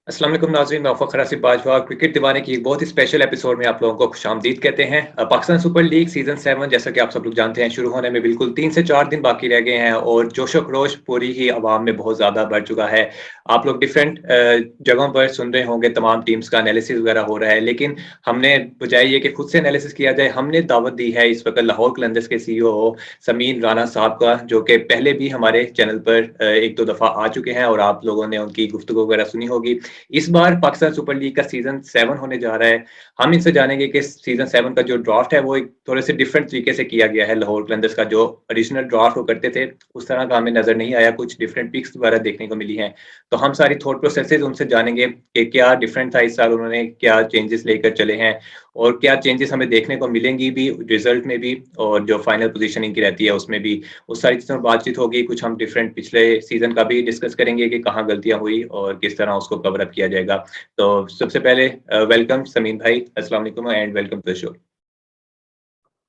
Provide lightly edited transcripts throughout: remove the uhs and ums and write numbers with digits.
अस्सलाम वालेकुम नाज़रीन, मैं फ़खर आसिफ बाजवा क्रिकेट दीवाने की एक बहुत ही स्पेशल एपिसोड में आप लोगों को खुशामदीद कहते हैं। पाकिस्तान सुपर लीग सीज़न 7 जैसा कि आप सब लोग जानते हैं शुरू होने में बिल्कुल 3 से 4 दिन बाकी रह गए हैं और जोश-ओ-खरोश पूरी ही अवाम में बहुत ज़्यादा बढ़ चुका है। आप लोग डिफरेंट जगहों पर सुन रहे होंगे तमाम टीम्स का एनालिसिस वगैरह हो रहा है, लेकिन हमने बजाय ये कि खुद से एनालिसिस किया जाए, हमने दावत दी है इस वक़्त लाहौर कलंदर्स के सीईओ समीन राना साहब का, जो कि पहले भी हमारे चैनल पर 1-2 दफ़ा आ चुके हैं और आप लोगों ने उनकी गुफ्तगू वगैरह सुनी होगी। इस बार पाकिस्तान सुपर लीग का सीजन 7 होने जा रहा है। हम इनसे जानेंगे कि सीजन 7 का जो ड्राफ्ट है वो एक थोड़े से डिफरेंट तरीके से किया गया है। लाहौर कलंदर्स का जो ओरिजिनल ड्राफ्ट वो करते थे, उस तरह का हमें नज़र नहीं आया, कुछ डिफरेंट पिक्स वगैरह देखने को मिली हैं। तो हम सारी थॉट प्रोसेसेस उनसे जानेंगे कि क्या डिफरेंट था इस साल, उन्होंने क्या चेंजेस लेकर चले हैं और क्या चेंजेस हमें देखने को मिलेंगी भी रिजल्ट में भी और जो फाइनल पोजीशनिंग की रहती है उसमें भी। उस सारी चीज़ों पर बातचीत होगी, कुछ हम डिफरेंट पिछले सीजन का भी डिस्कस करेंगे कि कहाँ गलतियाँ हुई और किस तरह उसको कवर अप किया जाएगा। तो सबसे पहले वेलकम समीन भाई, अस्सलाम वालेकुम and welcome to the show.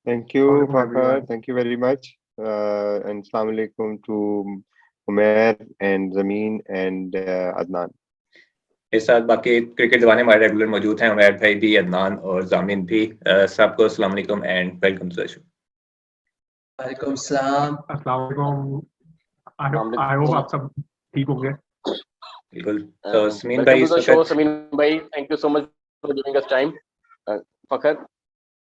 Thank you, Welcome Fakar. everyone. Thank you very much. And Assalamu alaikum to Umair and Zameen and Adnan. इस साथ बाकी क्रिकेट दीवाने हमारे रेगुलर मौजूद हैं, उमैर भाई भी, अदनान और जामिन भी। सबको अस्सलाम वालेकुम and welcome to the show. वालेकुम सलाम। अस्सलाम वालेकुम। I hope Assalamualaikum. आप सब ठीक होंगे। बिल्कुल। तो समीन Welcome भाई to इस the show, वक्त Samin bhai. Thank you so much for giving us time. Fakhar.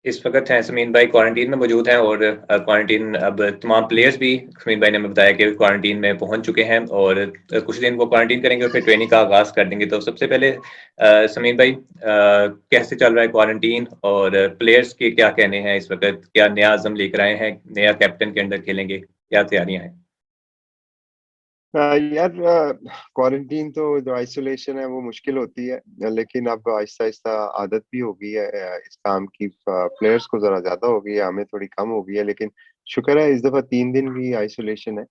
हैं समीन भाई क्वारंटीन में मौजूद हैं और क्वारंटीन अब तमाम प्लेयर्स भी समीन भाई ने हमें बताया कि क्वारंटीन में पहुंच चुके हैं और कुछ दिन वो क्वारंटीन करेंगे और फिर ट्रेनिंग का आगाज कर देंगे। तो सबसे पहले समीन भाई कैसे चल रहा है क्वारंटीन और प्लेयर्स के क्या कहने हैं इस वक्त, क्या नया अज़म लेकर आए हैं, नया कैप्टन के अंडर खेलेंगे, क्या तैयारियां हैं? यार, क्वारंटीन तो जो आइसोलेशन है वो मुश्किल होती है, लेकिन अब आहिस्ता आहिस्ता आदत भी हो गई है इस काम की। प्लेयर्स को जरा ज्यादा हो गई है, हमें थोड़ी कम हो गई है, लेकिन शुक्र है इस दफा 3 दिन की आइसोलेशन है।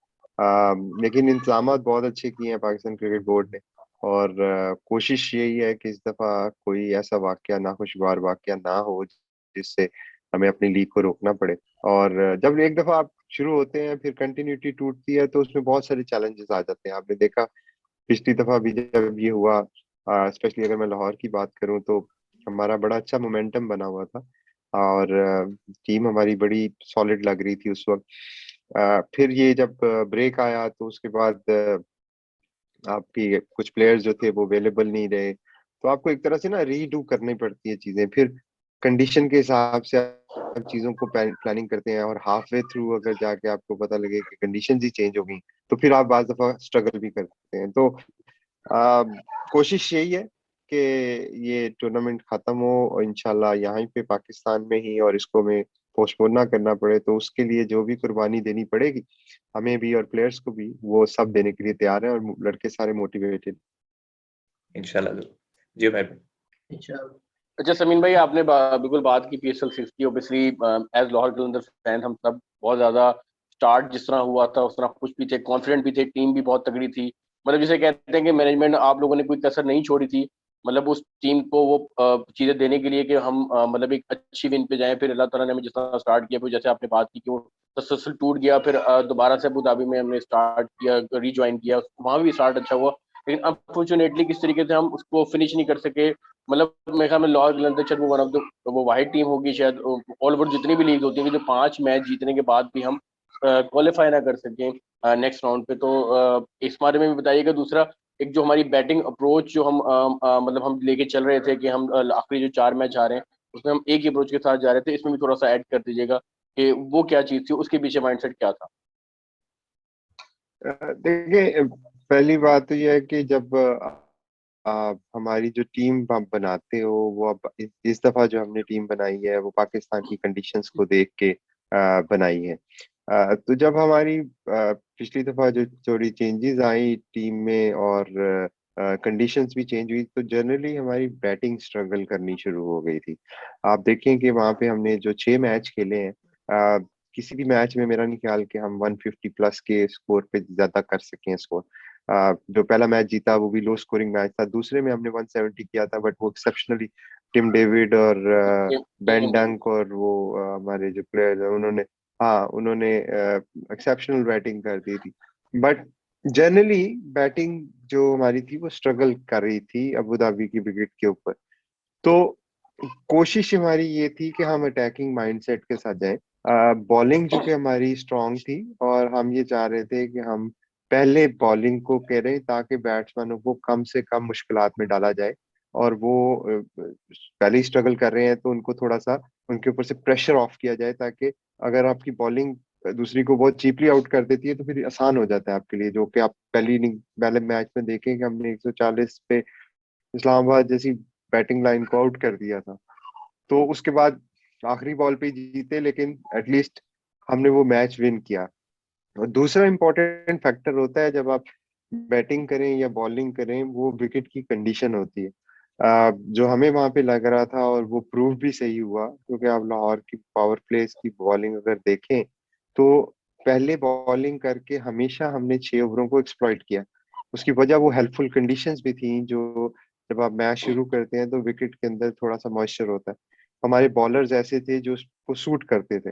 लेकिन इंतजाम बहुत अच्छे किए हैं पाकिस्तान क्रिकेट बोर्ड ने। और कोशिश यही है कि इस दफा कोई ऐसा वाकया, नाखुशगवार वाकया ना हो जिससे हमें अपनी लीग को रोकना पड़े। और जब एक दफा आप शुरू होते हैं फिर कंटिन्यूटी टूटती है तो उसमें बहुत सारे चैलेंजेस आ जाते हैं। आपने देखा पिछली दफा भी जब ये हुआ, स्पेशली अगर मैं लाहौर की बात करूं तो हमारा बड़ा अच्छा मोमेंटम बना हुआ था और टीम हमारी बड़ी सॉलिड लग रही थी उस वक्त। फिर ये जब ब्रेक आया तो उसके बाद आपकी कुछ प्लेयर्स जो थे वो अवेलेबल नहीं रहे, तो आपको एक तरह से ना रीडू करनी पड़ती है चीजें। फिर कंडीशन के हिसाब से आप चीजों को प्लानिंग करते हैं और हाफ वे थ्रू अगर जाके आपको पता लगे कि कंडीशंस ही चेंज हो गई तो फिर आप बाज दफा स्ट्रगल भी करते हैं। तो आ, कोशिश यही है कि ये टूर्नामेंट खत्म हो और इंशाल्लाह यहाँ पे पाकिस्तान में ही, और इसको में पोस्टपोन ना करना पड़े। तो उसके लिए जो भी कुर्बानी देनी पड़ेगी हमें भी और प्लेयर्स को भी, वो सब देने के लिए तैयार है और लड़के सारे मोटिवेटेड। इंशाल्लाह जरूर। जी उमैर भाई। इंशाल्लाह। अच्छा समीन भाई, आपने बिल्कुल बात की PSL 6 की। ऑब्वियसली एज लाहौर कलंदर फैन हम सब बहुत ज़्यादा स्टार्ट जिस तरह हुआ था उस तरह खुश भी थे, कॉन्फिडेंट भी थे, टीम भी बहुत तगड़ी थी। मतलब जिसे कहते हैं कि मैनेजमेंट, आप लोगों ने कोई कसर नहीं छोड़ी थी। मतलब उस टीम को वो चीज़ें देने के लिए कि हम मतलब एक अच्छी विन पे जाएं। फिर अल्लाह ताला ने हमें जिस तरह स्टार्ट किया, फिर जैसे आपने बात की कि वो तसलसल टूट गया, फिर दोबारा से अबू धाबी में हमने स्टार्ट किया, रीज्वाइन किया, वहाँ भी स्टार्ट अच्छा हुआ। लेकिन अनफॉर्चुनेटली किस तरीके से हम उसको फिनिश नहीं कर सके। मतलब मेरे ख्याल में लाहौर कलंदर शायद वो वन ऑफ द वो वाहिद टीम होगी शायद ऑल ओवर जितनी भी लीग होती है कि जो 5 मैच जीतने के बाद भी हम क्वालिफाई ना कर सकें नेक्स्ट राउंड पे। तो इस बारे में भी बताइएगा। दूसरा, एक जो हमारी बैटिंग अप्रोच जो हम मतलब हम लेके चल रहे थे कि हम आखिरी जो 4 मैच आ रहे हैं उसमें हम एक ही अप्रोच के साथ जा रहे थे, इसमें भी थोड़ा सा ऐड कर दीजिएगा कि वो क्या चीज़ थी, उसके पीछे माइंडसेट क्या था। देखिए, पहली बात तो यह है कि जब आप हमारी जो टीम आप बनाते हो वो, अब इस दफा जो हमने टीम बनाई है वो पाकिस्तान की कंडीशंस को देख के बनाई है। तो जब हमारी पिछली दफा जो थोड़ी चेंजेस आई टीम में और कंडीशंस भी चेंज हुई तो जनरली हमारी बैटिंग स्ट्रगल करनी शुरू हो गई थी। आप देखें कि वहां पे हमने जो 6 मैच खेले हैं, किसी भी मैच में मेरा नहीं ख्याल कि हम 150 प्लस के स्कोर पे ज्यादा कर सके स्कोर। जो पहला मैच जीता वो भी लो स्कोरिंग मैच था, दूसरे में हमने 170 किया था, बट वो एक्सेप्शनली टिम डेविड और बेन टीम डेविड। डंक और वो हमारे जो प्लेयर है उन्होंने, हाँ उन्होंने एक्सेप्शनल बैटिंग कर दी थी। बट जनरली बैटिंग जो हमारी थी वो स्ट्रगल कर रही थी अबू धाबी की विकेट के ऊपर। तो कोशिश हमारी ये थी कि हम अटैकिंग माइंडसेट के साथ जाएं। बॉलिंग जो कि हमारी स्ट्रांग थी और हम ये चाह रहे थे कि हम पहले बॉलिंग को करें ताकि बैट्समैनों को कम से कम मुश्किलात में डाला जाए। और वो पहले ही स्ट्रगल कर रहे हैं तो उनको थोड़ा सा उनके ऊपर से प्रेशर ऑफ किया जाए, ताकि अगर आपकी बॉलिंग दूसरी को बहुत चीपली आउट कर देती है तो फिर आसान हो जाता है आपके लिए। जो कि आप पहली इनिंग पहले मैच में देखें कि हमने 140 पे इस्लामाबाद जैसी बैटिंग लाइन को आउट कर दिया था। तो उसके बाद आखिरी बॉल पे ही जीते, लेकिन एटलीस्ट हमने वो मैच विन किया। और दूसरा इम्पोर्टेंट फैक्टर होता है जब आप बैटिंग करें या बॉलिंग करें, वो विकेट की कंडीशन होती है। जो हमें वहां पे लग रहा था और वो प्रूव भी सही हुआ, क्योंकि आप लाहौर की पावर प्लेस की बॉलिंग अगर देखें तो पहले बॉलिंग करके हमेशा हमने 6 ओवरों को एक्सप्लॉइट किया। उसकी वजह वो हेल्पफुल कंडीशंस भी थी। जो जब आप मैच शुरू करते हैं तो विकेट के अंदर थोड़ा सा मॉइस्चर होता है। हमारे बॉलर्स ऐसे थे जो उसको सूट करते थे,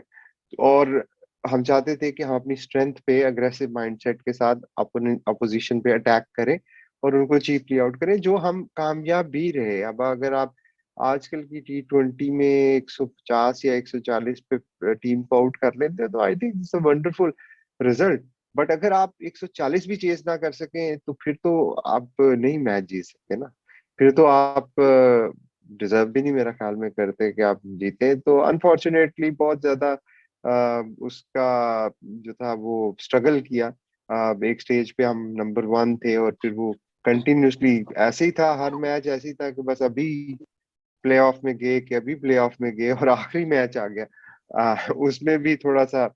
और हम चाहते थे कि हम अपनी स्ट्रेंथ पे अग्रेसिव माइंडसेट के साथ अपने अपोजिशन पे अटैक करें और उनको चीपली आउट करें, जो हम कामयाब भी रहे। अब अगर आप आजकल की T20 में 150 या 140 पे टीम को आउट कर लेते हैं तो I think it's a wonderful result. But अगर आप 140 भी चेस ना कर सकें तो फिर तो आप नहीं मैच जीत सकते ना। फिर तो आप डिजर्व भी नहीं मेरा ख्याल में करते कि आप जीते। तो अनफॉर्चुनेटली बहुत ज्यादा उसका जो था वो स्ट्रगल किया। एक स्टेज पे हम नंबर 1 थे और फिर वो कंटिन्यूसली ऐसे ही था, हर मैच ऐसे ही था कि बस अभी प्लेऑफ में गए कि अभी प्लेऑफ में गए और आखिरी मैच आ गया। उसमें भी थोड़ा सा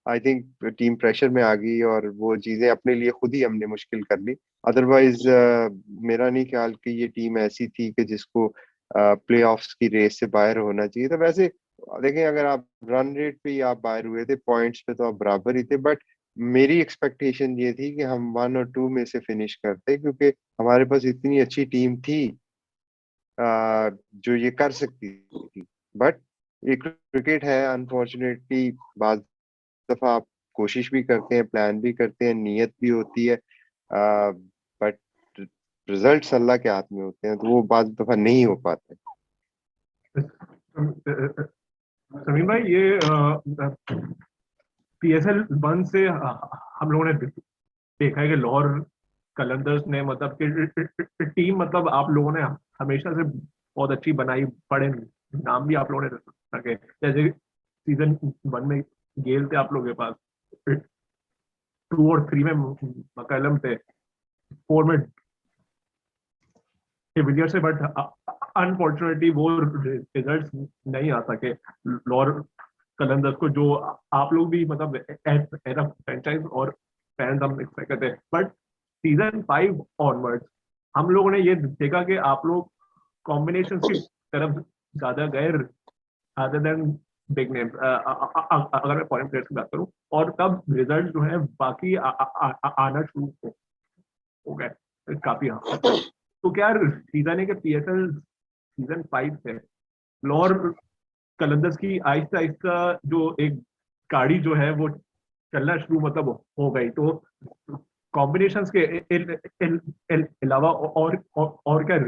आई थिंक टीम प्रेशर में आ गई और वो चीजें अपने लिए खुद ही हमने मुश्किल कर ली। अदरवाइज मेरा नहीं ख्याल कि ये टीम ऐसी थी कि जिसको प्लेऑफ्स की रेस से बाहर होना चाहिए। तो वैसे देखें, अगर आप रन रेट पे ही आप बाहर हुए थे, पॉइंट्स पे तो आप बराबर ही थे, बट मेरी एक्सपेक्टेशन ये थी कि हम 1 और 2 में से फिनिश करते, क्योंकि हमारे पास इतनी अच्छी टीम थी जो ये कर सकती थी। बट ये क्रिकेट है, अनफॉर्चुनेटली बाज दफा आप कोशिश भी करते हैं, प्लान भी करते हैं, नीयत भी होती है, बट रिजल्ट्स अल्लाह के हाथ में होते हैं, तो वो बाज दफा नहीं हो पाते। समीम भाई, ये PSL 1 से हम लोगों ने देखा है कि लाहौर कलंदर्स ने मतलब कि टीम मतलब आप लोगों ने हमेशा से बहुत अच्छी बनाई, बड़े नाम भी आप लोगों ने रखे। जैसे सीजन 1 में गेल थे आप लोगों के पास, 2 और 3 में मकलम थे, 4 में डिविलियर्स से, बट अनफॉर्चुनेटली वो रिजल्ट्स नहीं आ सके लाहौर कलंदर्स को, जो आप लोग भी मतलब एज अ फ्रेंचाइज और फैंस हम एक्सपेक्ट करते हैं। बट सीजन 5 ऑनवर्ड्स हम लोगों ने ये देखा कि आप लोग कॉम्बिनेशन की तरफ ज्यादा गए अदर देन बिग नेम, अगर मैं फॉरेन प्लेयर्स की बात करूं, और तब रिजल्ट जो है बाकी आना शुरू हो गए काफी हद तक। तो क्या सीजन है कि PSL सीजन 5 से लाहौर कलंदर्स की आहिस्ता आहिस्ता जो एक गाड़ी जो है वो चलना शुरू मतलब हो गई, तो कॉम्बिनेशंस के अलावा और क्या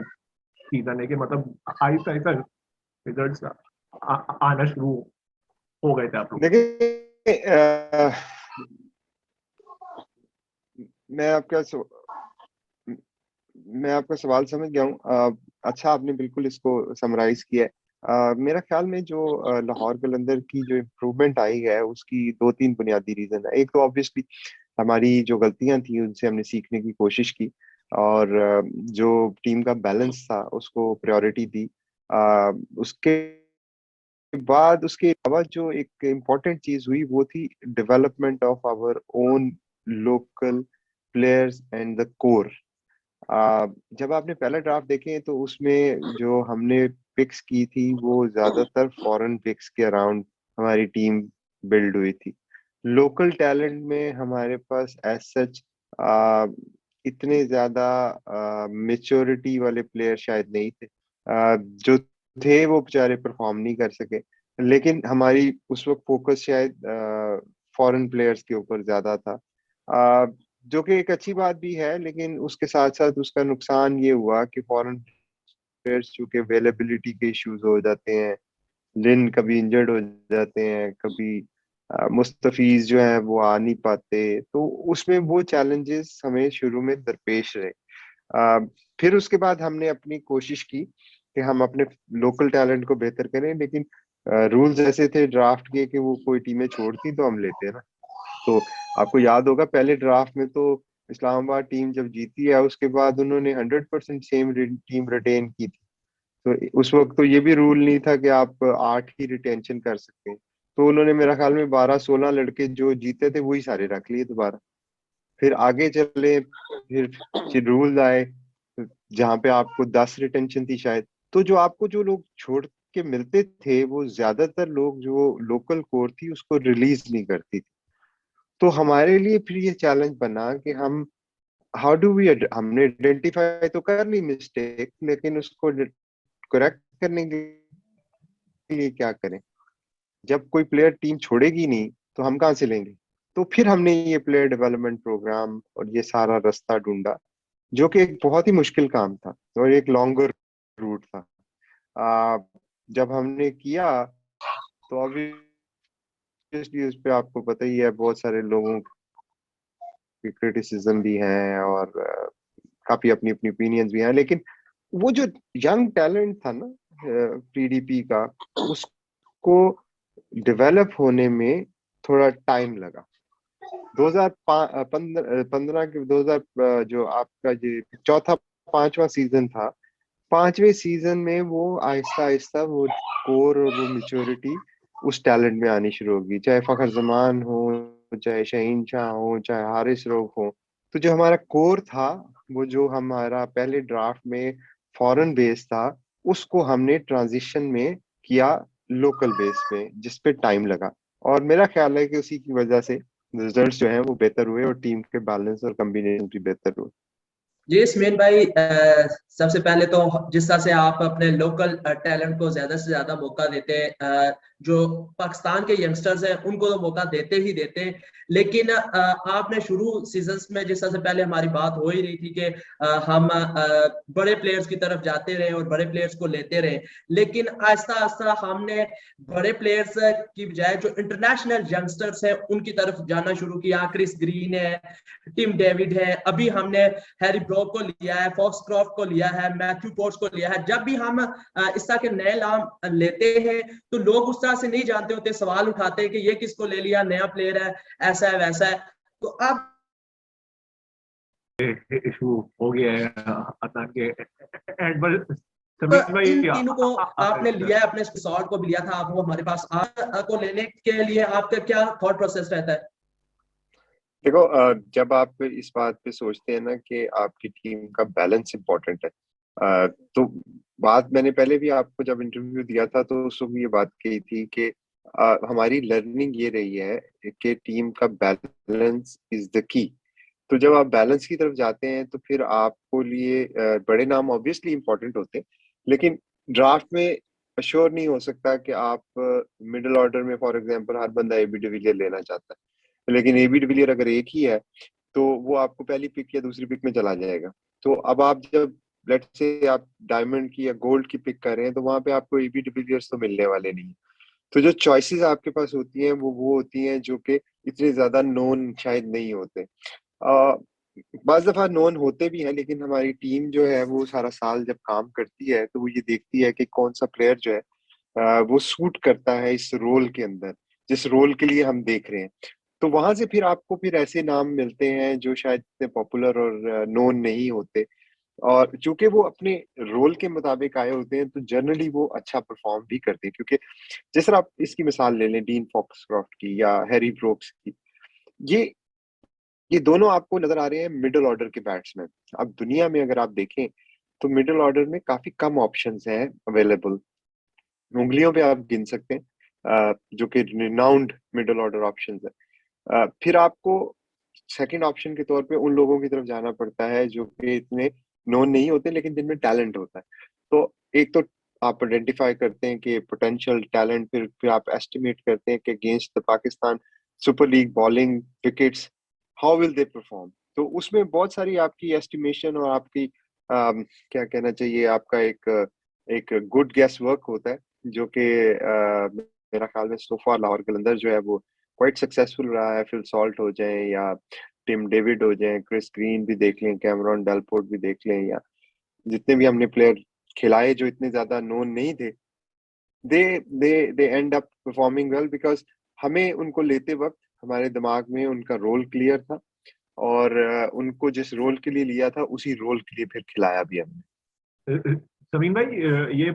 सीजन है कि मतलब आहिस्ता आहिस्ता रिजल्ट्स आना शुरू हो गए थे आप लोग? देखिए, मैं आपका मैं आपका सवाल समझ गया हूँ। अच्छा, आपने बिल्कुल इसको समराइज किया है। मेरा ख्याल में जो लाहौर कलंदर की जो इम्प्रूवमेंट आई है उसकी 2-3 बुनियादी रीजन है। एक तो ऑब्वियसली हमारी जो गलतियां थी उनसे हमने सीखने की कोशिश की, और जो टीम का बैलेंस था उसको प्रायोरिटी दी। उसके बाद उसके अलावा जो एक इम्पोर्टेंट चीज हुई वो थी development of our own local players and the core. जब आपने पहला ड्राफ्ट देखे तो उसमें जो हमने पिक्स की थी वो ज्यादातर फॉरेन पिक्स के अराउंड हमारी टीम बिल्ड हुई थी। लोकल टैलेंट में हमारे पास एज सच इतने ज्यादा मेच्योरिटी वाले प्लेयर शायद नहीं थे। जो थे वो बेचारे परफॉर्म नहीं कर सके, लेकिन हमारी उस वक्त फोकस शायद फॉरेन प्लेयर्स के ऊपर ज्यादा था। जो कि एक अच्छी बात भी है, लेकिन उसके साथ साथ उसका नुकसान ये हुआ कि फॉरेन प्लेयर्स चूंकि अवेलेबिलिटी के इश्यूज हो जाते हैं, लिन कभी इंजर्ड हो जाते हैं, कभी मुस्तफीज जो है वो आ नहीं पाते, तो उसमें वो चैलेंजेस हमें शुरू में दरपेश रहे। अ, फिर उसके बाद हमने अपनी कोशिश की कि हम अपने लोकल टैलेंट को बेहतर करें, लेकिन रूल्स ऐसे थे ड्राफ्ट के कि वो कोई टीमें छोड़ती तो हम लेते ना। तो आपको याद होगा पहले ड्राफ्ट में तो इस्लामाबाद टीम जब जीती है उसके बाद उन्होंने 100% सेम टीम रिटेन की थी। तो उस वक्त तो ये भी रूल नहीं था कि आप 8 ही रिटेंशन कर सकते हैं। तो उन्होंने मेरा ख्याल में 12-16 लड़के जो जीते थे वही सारे रख लिए दोबारा। फिर आगे चले, फिर रूल आए जहाँ पे आपको 10 रिटेंशन थी शायद। तो जो लोग छोड़ के मिलते थे वो ज्यादातर लोग जो लोकल कोर थी उसको रिलीज नहीं करती थी। तो हमारे लिए फिर ये चैलेंज बना कि हम हाउ डू वी, हमने आइडेंटिफाई तो कर ली मिस्टेक, लेकिन उसको करेक्ट करने के लिए क्या करें। जब कोई प्लेयर टीम छोड़ेगी नहीं तो हम कहाँ से लेंगे। तो फिर हमने ये प्लेयर डेवलपमेंट प्रोग्राम और ये सारा रास्ता ढूंढा, जो कि एक बहुत ही मुश्किल काम था और एक लॉन्गर रूट था। आ, जब हमने किया तो ऑब्वियसली उस पे आपको पता ही है बहुत सारे लोगों की क्रिटिसिज्म भी है और काफी अपनी अपनी ओपिनियंस भी हैं, लेकिन वो जो यंग टैलेंट था ना पीडीपी का, उसको डेवलप होने में थोड़ा टाइम लगा। 2015 के 2000 जो आपका जो चौथा पांचवा सीजन था, पांचवे सीजन में वो आहिस्ता आहिस्ता वो कोर और वो मेच्योरिटी उस टैलेंट में आनी शुरू होगी, चाहे फखर जमान हो, चाहे शहीन शाह हो, चाहे हारिस रऊफ हो। तो जो हमारा कोर था, वो जो हमारा पहले ड्राफ्ट में फॉरेन बेस था, उसको हमने ट्रांजिशन में किया लोकल बेस पे, जिस पे टाइम लगा। और मेरा ख्याल है कि उसी की वजह से रिजल्ट्स जो हैं वो बेहतर हुए और टीम के बैलेंस और कॉम्बिनेशन भी बेहतर हुए। जी स्मेन भाई, सबसे पहले तो जिस तरह से आप अपने लोकल टैलेंट को ज्यादा से ज्यादा मौका देते हैं, जो पाकिस्तान के यंगस्टर्स हैं उनको तो मौका देते ही देते हैं, लेकिन आपने शुरू सीजन्स में जिस तरह से पहले हमारी बात हो ही रही थी कि हम बड़े प्लेयर्स की तरफ जाते रहे और बड़े प्लेयर्स को लेते रहे, लेकिन आहिस्ता आहिस्ता हमने बड़े प्लेयर्स की बजाय जो इंटरनेशनल यंगस्टर्स हैं उनकी तरफ जाना शुरू किया। क्रिस ग्रीन है, टिम डेविड है, अभी हमने हैरी ब्रोक को लिया है, फॉक्सक्रॉफ्ट को लिया है, मैथ्यू पोर्ट्स को लिया है। जब भी हम इस तरह के नए नाम लेते हैं तो लोग उस तरह से नहीं जानते होते, सवाल उठाते हैं कि ये किसको ले लिया, नया प्लेयर है, ऐसा है वैसा है। तो अब इशू हो गया है अदनान के एंड पर। समीर भाई इन तीनों को आपने लिया है, अपने सॉल्ट को भी लिया था, आप वो हमारे पास को लेने के लिए आपका क्या थॉट प्रोसेस रहता है? देखो, जब आप इस बात पे सोचते हैं ना कि आपकी टीम का बैलेंस इंपॉर्टेंट है, तो बात मैंने पहले भी आपको जब इंटरव्यू दिया था तो उस वक्त ये बात कही थी कि हमारी लर्निंग ये रही है कि टीम का बैलेंस इज द की। तो जब आप बैलेंस की तरफ जाते हैं तो फिर आपको लिए बड़े नाम ऑब्वियसली इंपॉर्टेंट होते हैं, लेकिन ड्राफ्ट में श्योर नहीं हो सकता कि आप मिडिल ऑर्डर में फॉर एग्जांपल हर बंदा एबी डिविलियर लेना चाहता है, लेकिन एबी डिविलियर अगर एक ही है तो वो आपको पहली पिक या दूसरी पिक में चला जाएगा। तो अब आप जब लेट्स से आप डायमंड की या गोल्ड की पिक कर रहे हैं तो वहां पे आपको एबी डिविलियर्स तो मिलने वाले नहीं। तो जो चॉइसेस आपके पास होती हैं वो होती हैं जो कि इतने ज्यादा नोन शायद नहीं होते। बाज दफा नोन होते भी हैं, लेकिन हमारी टीम जो है वो सारा साल जब काम करती है तो वो ये देखती है कि कौन सा प्लेयर जो है वो सूट करता है इस रोल के अंदर, जिस रोल के लिए हम देख रहे हैं। तो वहां से फिर आपको फिर ऐसे नाम मिलते हैं जो शायद इतने पॉपुलर और नोन नहीं होते, और चूंकि वो अपने रोल के मुताबिक आए होते हैं तो जनरली वो अच्छा परफॉर्म भी करते हैं। क्योंकि जिस तरह आप इसकी मिसाल ले लें डीन फॉक्सक्रॉफ्ट की या हैरी ब्रोक्स की, ये ये दोनों आपको नजर आ रहे हैं मिडिल ऑर्डर के बैट्समैन। अब दुनिया में अगर आप देखें तो मिडिल ऑर्डर में काफी कम ऑप्शंस हैं अवेलेबल, उंगलियों पे आप गिन सकते हैं जो कि रिनाउंड मिडिल ऑर्डर ऑप्शंस है। फिर आपको सेकंड ऑप्शन के तौर पे उन लोगों की तरफ जाना पड़ता है जो कि इतने नोन नहीं होते लेकिन जिनमें टैलेंट होता है। तो एक तो आप आइडेंटिफाई करते हैं कि पोटेंशियल टैलेंट, फिर आप एस्टिमेट करते हैं कि against the Pakistan super league bowling wickets how will they perform. तो उसमें बहुत सारी आपकी एस्टिमेशन और आपकी क्या कहना चाहिए, आपका एक गुड गेस वर्क होता है, जो कि मेरा ख्याल में सो फार लाहौर कलंदर जो है वो क्वाइट सक्सेसफुल रहा है। फिल सॉल्ट हो जाए या टिम डेविड हो जाए, क्रिस ग्रीन भी देख लें, कैमरॉन डेलपोर्ट भी देख लें, या जितने भी हमने प्लेयर खिलाए जो इतने ज्यादा नोन नहीं थे, they end up performing well, because हमें उनको लेते वक्त हमारे दिमाग में उनका रोल क्लियर था, और उनको जिस रोल के लिए लिया था उसी रोल के लिए फिर खिलाया भी हमने। समीन भाई, ये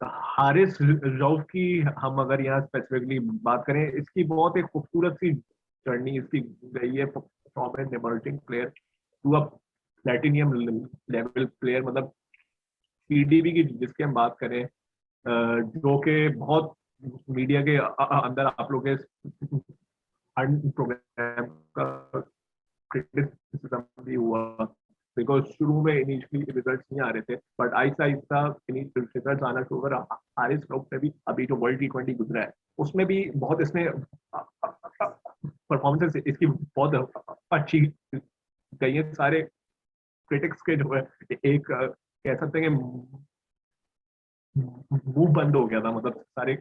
हारिस रऊफ की हम अगर यहाँ स्पेसिफिकली बात करें, इसकी बहुत एक खूबसूरत सी जर्नी इसकी गई है from an emerging player to a platinum level player. मतलब पीडीबी की जिसकी हम बात करें, जो कि बहुत मीडिया के अंदर आप लोग के प्रोग्राम का क्रिटिसिज्म भी हुआ, बिकॉज शुरू में इनिशियली रिजल्ट्स नहीं आ रहे थे, बट आहिस्ता आहिस्ता रिजल्ट्स आना शुरू कर। हारिस रऊफ ने भी अभी जो वर्ल्ड T20 गुजरा है उसमें भी बहुत इसने परफॉर्मेंसेस इसकी बहुत अच्छी गई है। सारे क्रिटिक्स के जो है एक कह सकते हैं कि मुंह बंद हो गया था, मतलब सारे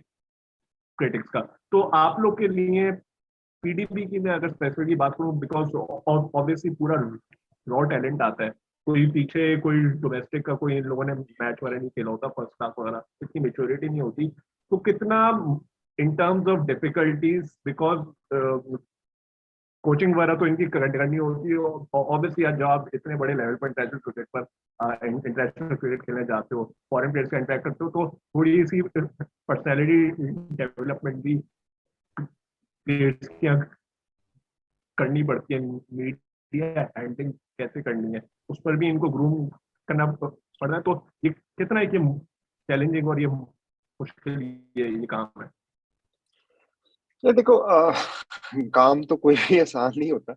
क्रिटिक्स का। तो आप लोग के लिए पीडीपी की मैं अगर स्पेसिफिकली बात करूं, बिकॉज ऑब्वियसली पूरा रॉ टैलेंट आता है, कोई पीछे कोई डोमेस्टिक का कोई इन लोगों ने मैच वगैरह नहीं खेला होता, फर्स्ट क्लास वगैरह इतनी मेच्योरिटी नहीं होती, तो कितना in terms of difficulties, because coaching वगैरह तो इनकी करनी होती है ऑब्वियसली। आज जब आप इतने बड़े लेवल पर इंटरनेशनल क्रिकेट पर इंटरनेशनल क्रिकेट खेलने जाते हो, फॉरेन प्लेयर्स का इंटरेक्ट करते हो, तो थोड़ी सी पर्सनैलिटी डेवलपमेंट भी प्लेयर्स की करनी पड़ती है। मीडिया हैंडलिंग कैसे करनी है उस पर भी इनको ग्रूम करना पड़ता है। तो ये कितना ये चैलेंजिंग और ये मुश्किल ये काम है। ये देखो, काम तो कोई भी आसान नहीं होता।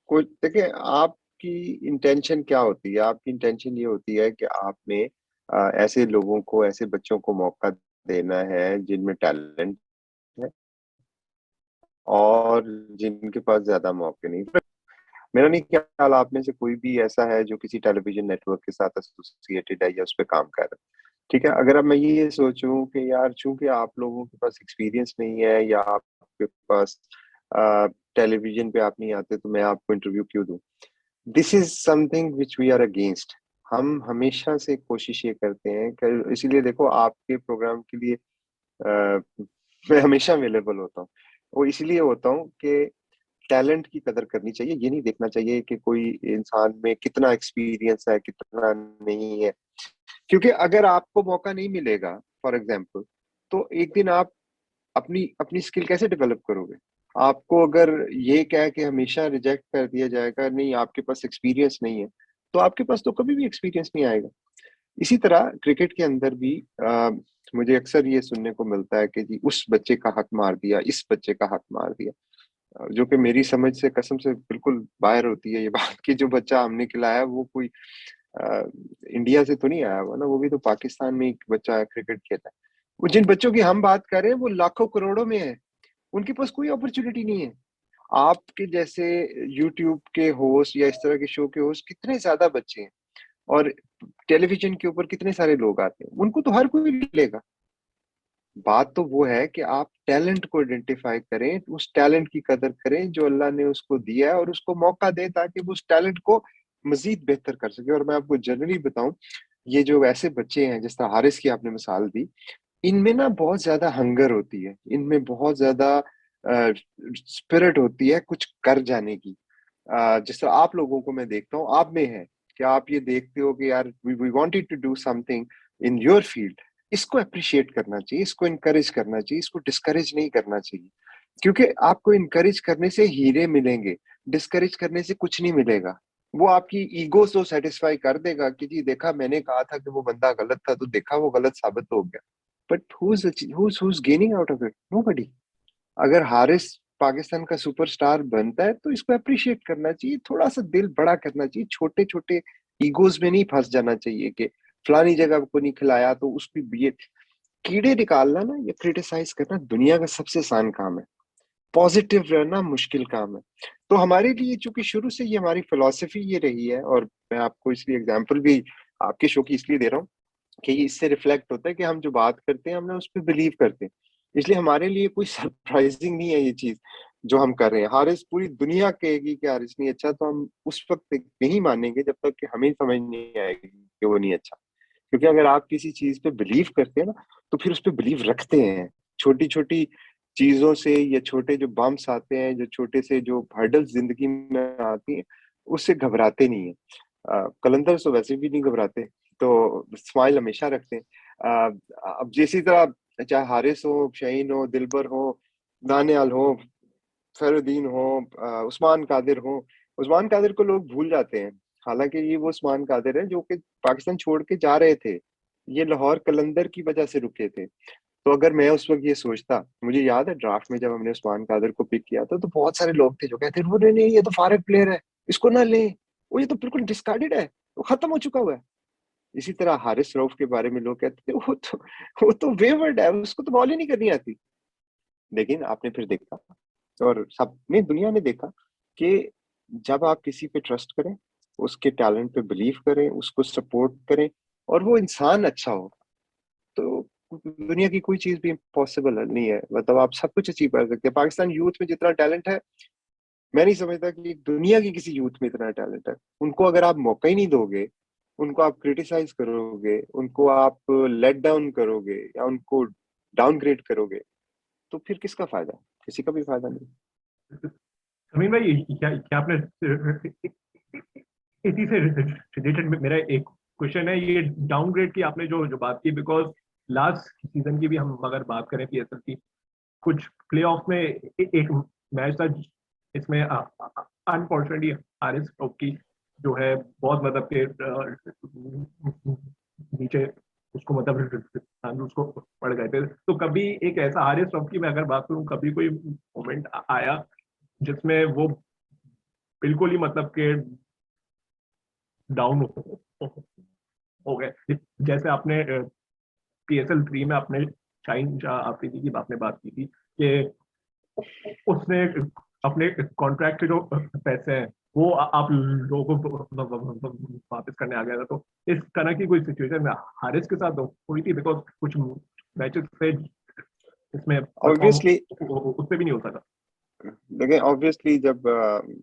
कोई देखिए, आपकी इंटेंशन क्या होती है? आपकी इंटेंशन ये होती है कि आपने ऐसे लोगों को, ऐसे बच्चों को मौका देना है जिनमें टैलेंट है और जिनके पास ज्यादा मौके नहीं। मेरा नहीं ख्याल आप में से कोई भी ऐसा है जो किसी टेलीविजन नेटवर्क के साथ एसोसिएटेड है या उस पर काम कर रहा है, ठीक है। अगर अब मैं ये सोचूं कि यार चूंकि आप लोगों के पास एक्सपीरियंस नहीं है या आपके पास टेलीविजन पे आप नहीं आते, तो मैं आपको इंटरव्यू क्यों दूं? This is something which we are against. हम हमेशा से कोशिश ये करते हैं कि, इसीलिए देखो आपके प्रोग्राम के लिए मैं हमेशा अवेलेबल होता हूँ। वो इसलिए होता हूँ कि टैलेंट की कदर करनी चाहिए। ये नहीं देखना चाहिए कि कोई इंसान में कितना एक्सपीरियंस है, कितना नहीं है, क्योंकि अगर आपको मौका नहीं मिलेगा फॉर एग्जाम्पल, तो एक दिन आप अपनी अपनी स्किल कैसे डेवलप करोगे? आपको अगर ये कह के हमेशा रिजेक्ट कर दिया जाएगा, नहीं आपके पास एक्सपीरियंस नहीं है, तो आपके पास तो कभी भी एक्सपीरियंस नहीं आएगा। इसी तरह क्रिकेट के अंदर भी मुझे अक्सर ये सुनने को मिलता है कि जी उस बच्चे का हक मार दिया, इस बच्चे का हक मार दिया, जो कि मेरी समझ से, कसम से बिल्कुल बाहर होती है ये बात कि जो बच्चा हमने खिलाया वो कोई इंडिया से तो नहीं आया हुआ ना, वो भी तो पाकिस्तान में एक बच्चा क्रिकेट खेला है। वो जिन बच्चों की हम बात कर रहे हैं वो लाखों करोड़ों में है, उनके पास कोई अपॉर्चुनिटी नहीं है। आपके जैसे यूट्यूब के होस्ट या इस तरह के शो के होस्ट कितने ज्यादा बच्चे हैं, और टेलीविजन के ऊपर कितने सारे लोग आते हैं, उनको तो हर कोई लेगा। बात तो वो है कि आप टैलेंट को आइडेंटिफाई करें, उस टैलेंट की कदर करें जो अल्लाह ने उसको दिया है, और उसको मौका दें ताकि वो उस टैलेंट को मजीद बेहतर कर सके। और मैं आपको जनरली बताऊं, ये जो ऐसे बच्चे हैं जिस तरह हारिस की आपने मिसाल दी, इनमें ना बहुत ज्यादा हंगर होती है, इनमें बहुत ज्यादा स्पिरिट होती है कुछ कर जाने की। जिस तरह आप लोगों को मैं देखता हूँ, आप में है कि आप ये देखते हो कि यार we wanted to do something in your field. इसको अप्रिशिएट करना चाहिए, इसको इनकरेज करना चाहिए, इसको डिस्करेज नहीं करना चाहिए, क्योंकि आपको इनकरेज करने से हीरे मिलेंगे, डिस्करेज करने से कुछ नहीं मिलेगा। वो आपकी ईगो तो सेटिस्फाई कर देगा कि जी देखा, मैंने कहा था कि वो बंदा गलत था, तो देखा वो गलत साबित हो गया। But who's gaining out of it? Nobody. अगर हारिस पाकिस्तान का सुपरस्टार बनता है तो इसको अप्रिशिएट करना चाहिए, थोड़ा सा दिल बड़ा करना चाहिए, छोटे छोटे ईगोज में नहीं फंस जाना चाहिए कि फलानी जगह को नहीं खिलाया तो उस भी ये कीड़े निकालना ना, ये क्रिटिसाइज करना दुनिया का सबसे आसान काम है। पॉजिटिव रहना मुश्किल काम है। तो हमारे लिए चूंकि शुरू से ये हमारी फिलॉसफी ये रही है, और मैं आपको इसलिए एग्जांपल भी आपके शो की इसलिए दे रहा हूँ कि ये इससे रिफ्लेक्ट होता है कि हम जो बात करते हैं, हम ना उस पे बिलीव करते हैं। इसलिए हमारे लिए कोई सरप्राइजिंग नहीं है ये चीज़ जो हम कर रहे हैं। हारिस पूरी दुनिया कहेगी कि हारिस नहीं अच्छा, तो हम उस वक़्त तक नहीं मानेंगे जब तक कि हमें समझ नहीं आएगी कि वो नहीं अच्छा। क्योंकि अगर आप किसी चीज़ पे बिलीव करते हैं ना, तो फिर उस पे बिलीव रखते हैं। छोटी-छोटी चीज़ों से, या छोटे जो बम्प्स आते हैं, जो छोटे से जो हर्डल्स ज़िंदगी में आती हैं, उससे घबराते नहीं हैं। कलंदर तो वैसे भी नहीं घबराते, तो स्माइल हमेशा रखते हैं। अब जिसी तरह चाहे हारिस हो, शहीन हो, दिलबर हो, दानियाल हो, फरीदीन हो, उस्मान कादिर हो। उस्मान कादिर को लोग भूल जाते हैं। हालाँकि ये वो उस्मान कादिर है जो कि पाकिस्तान छोड़ के जा रहे थे। ये लाहौर कलंदर की वजह से रुके थे। तो अगर मैं उस वक़्त ये सोचता, मुझे याद है ड्राफ्ट में जब हमने उस्मान कादिर को पिक किया था, तो बहुत सारे लोग थे जो कहते थे, "नहीं, नहीं, ये तो फारिग प्लेयर है, इसको ना लें। वो ये तो बिल्कुल डिस्कार्डेड है, वो खत्म हो चुका हुआ है।" इसी तरह हारिस रऊफ के बारे में लोग कहते थे, "वो तो वेवर्ड है, उसको तो बॉल ही नहीं करनी आती।" लेकिन आपने फिर देखा, और सबने दुनिया ने देखा कि जब आप किसी पे ट्रस्ट करें, उसके टैलेंट पे बिलीव करें, उसको सपोर्ट करें, और वो इंसान अच्छा हो, तो दुनिया की कोई चीज़ भी इम्पॉसिबल नहीं है। मतलब आप सब कुछ अचीव कर सकते हैं। पाकिस्तान यूथ में जितना टैलेंट है, मैं नहीं समझता कि दुनिया की किसी यूथ में इतना टैलेंट है। उनको अगर आप मौका ही नहीं दोगे, उनको आप क्रिटिसाइज़ करोगे, उनको आप लेट डाउन करोगे, या उनको डाउनग्रेड करोगे, तो फिर किसका फ़ायदा? किसी का भी फ़ायदा नहीं। समीन भाई, क्या आपने इसी से रिलेटेड मेरा एक क्वेश्चन है, ये डाउनग्रेड की आपने जो जो बात की, बिकॉज लास्ट सीजन की भी हम अगर बात करें पीएसएल की, कुछ प्लेऑफ में एक मैच था इसमें अनफॉर्चुनेटली हारिस टॉप की जो है बहुत मतलब के नीचे उसको मतलब उसको पड़ गए थे। तो कभी एक ऐसा हारिस टॉप की मैं अगर बात करूं, कभी कोई मोमेंट आया जिसमें वो बिल्कुल ही मतलब के डाउन हो गए, जैसे आपने पीएसएल 3 में आपने शाहीन शाह आफरीदी की आपने बात की थी कि उसने अपने कॉन्ट्रैक्ट के जो पैसे हैं वो आप लोगों को वापस करने आ गया था। तो इस तरह की कोई सिचुएशन में हारिस के साथ हुई थी, बिकॉज कुछ मैचेस से इसमें परफॉर्म ऑब्वियसली उससे भी नहीं होता था। देखिए, ऑब्वियसली जब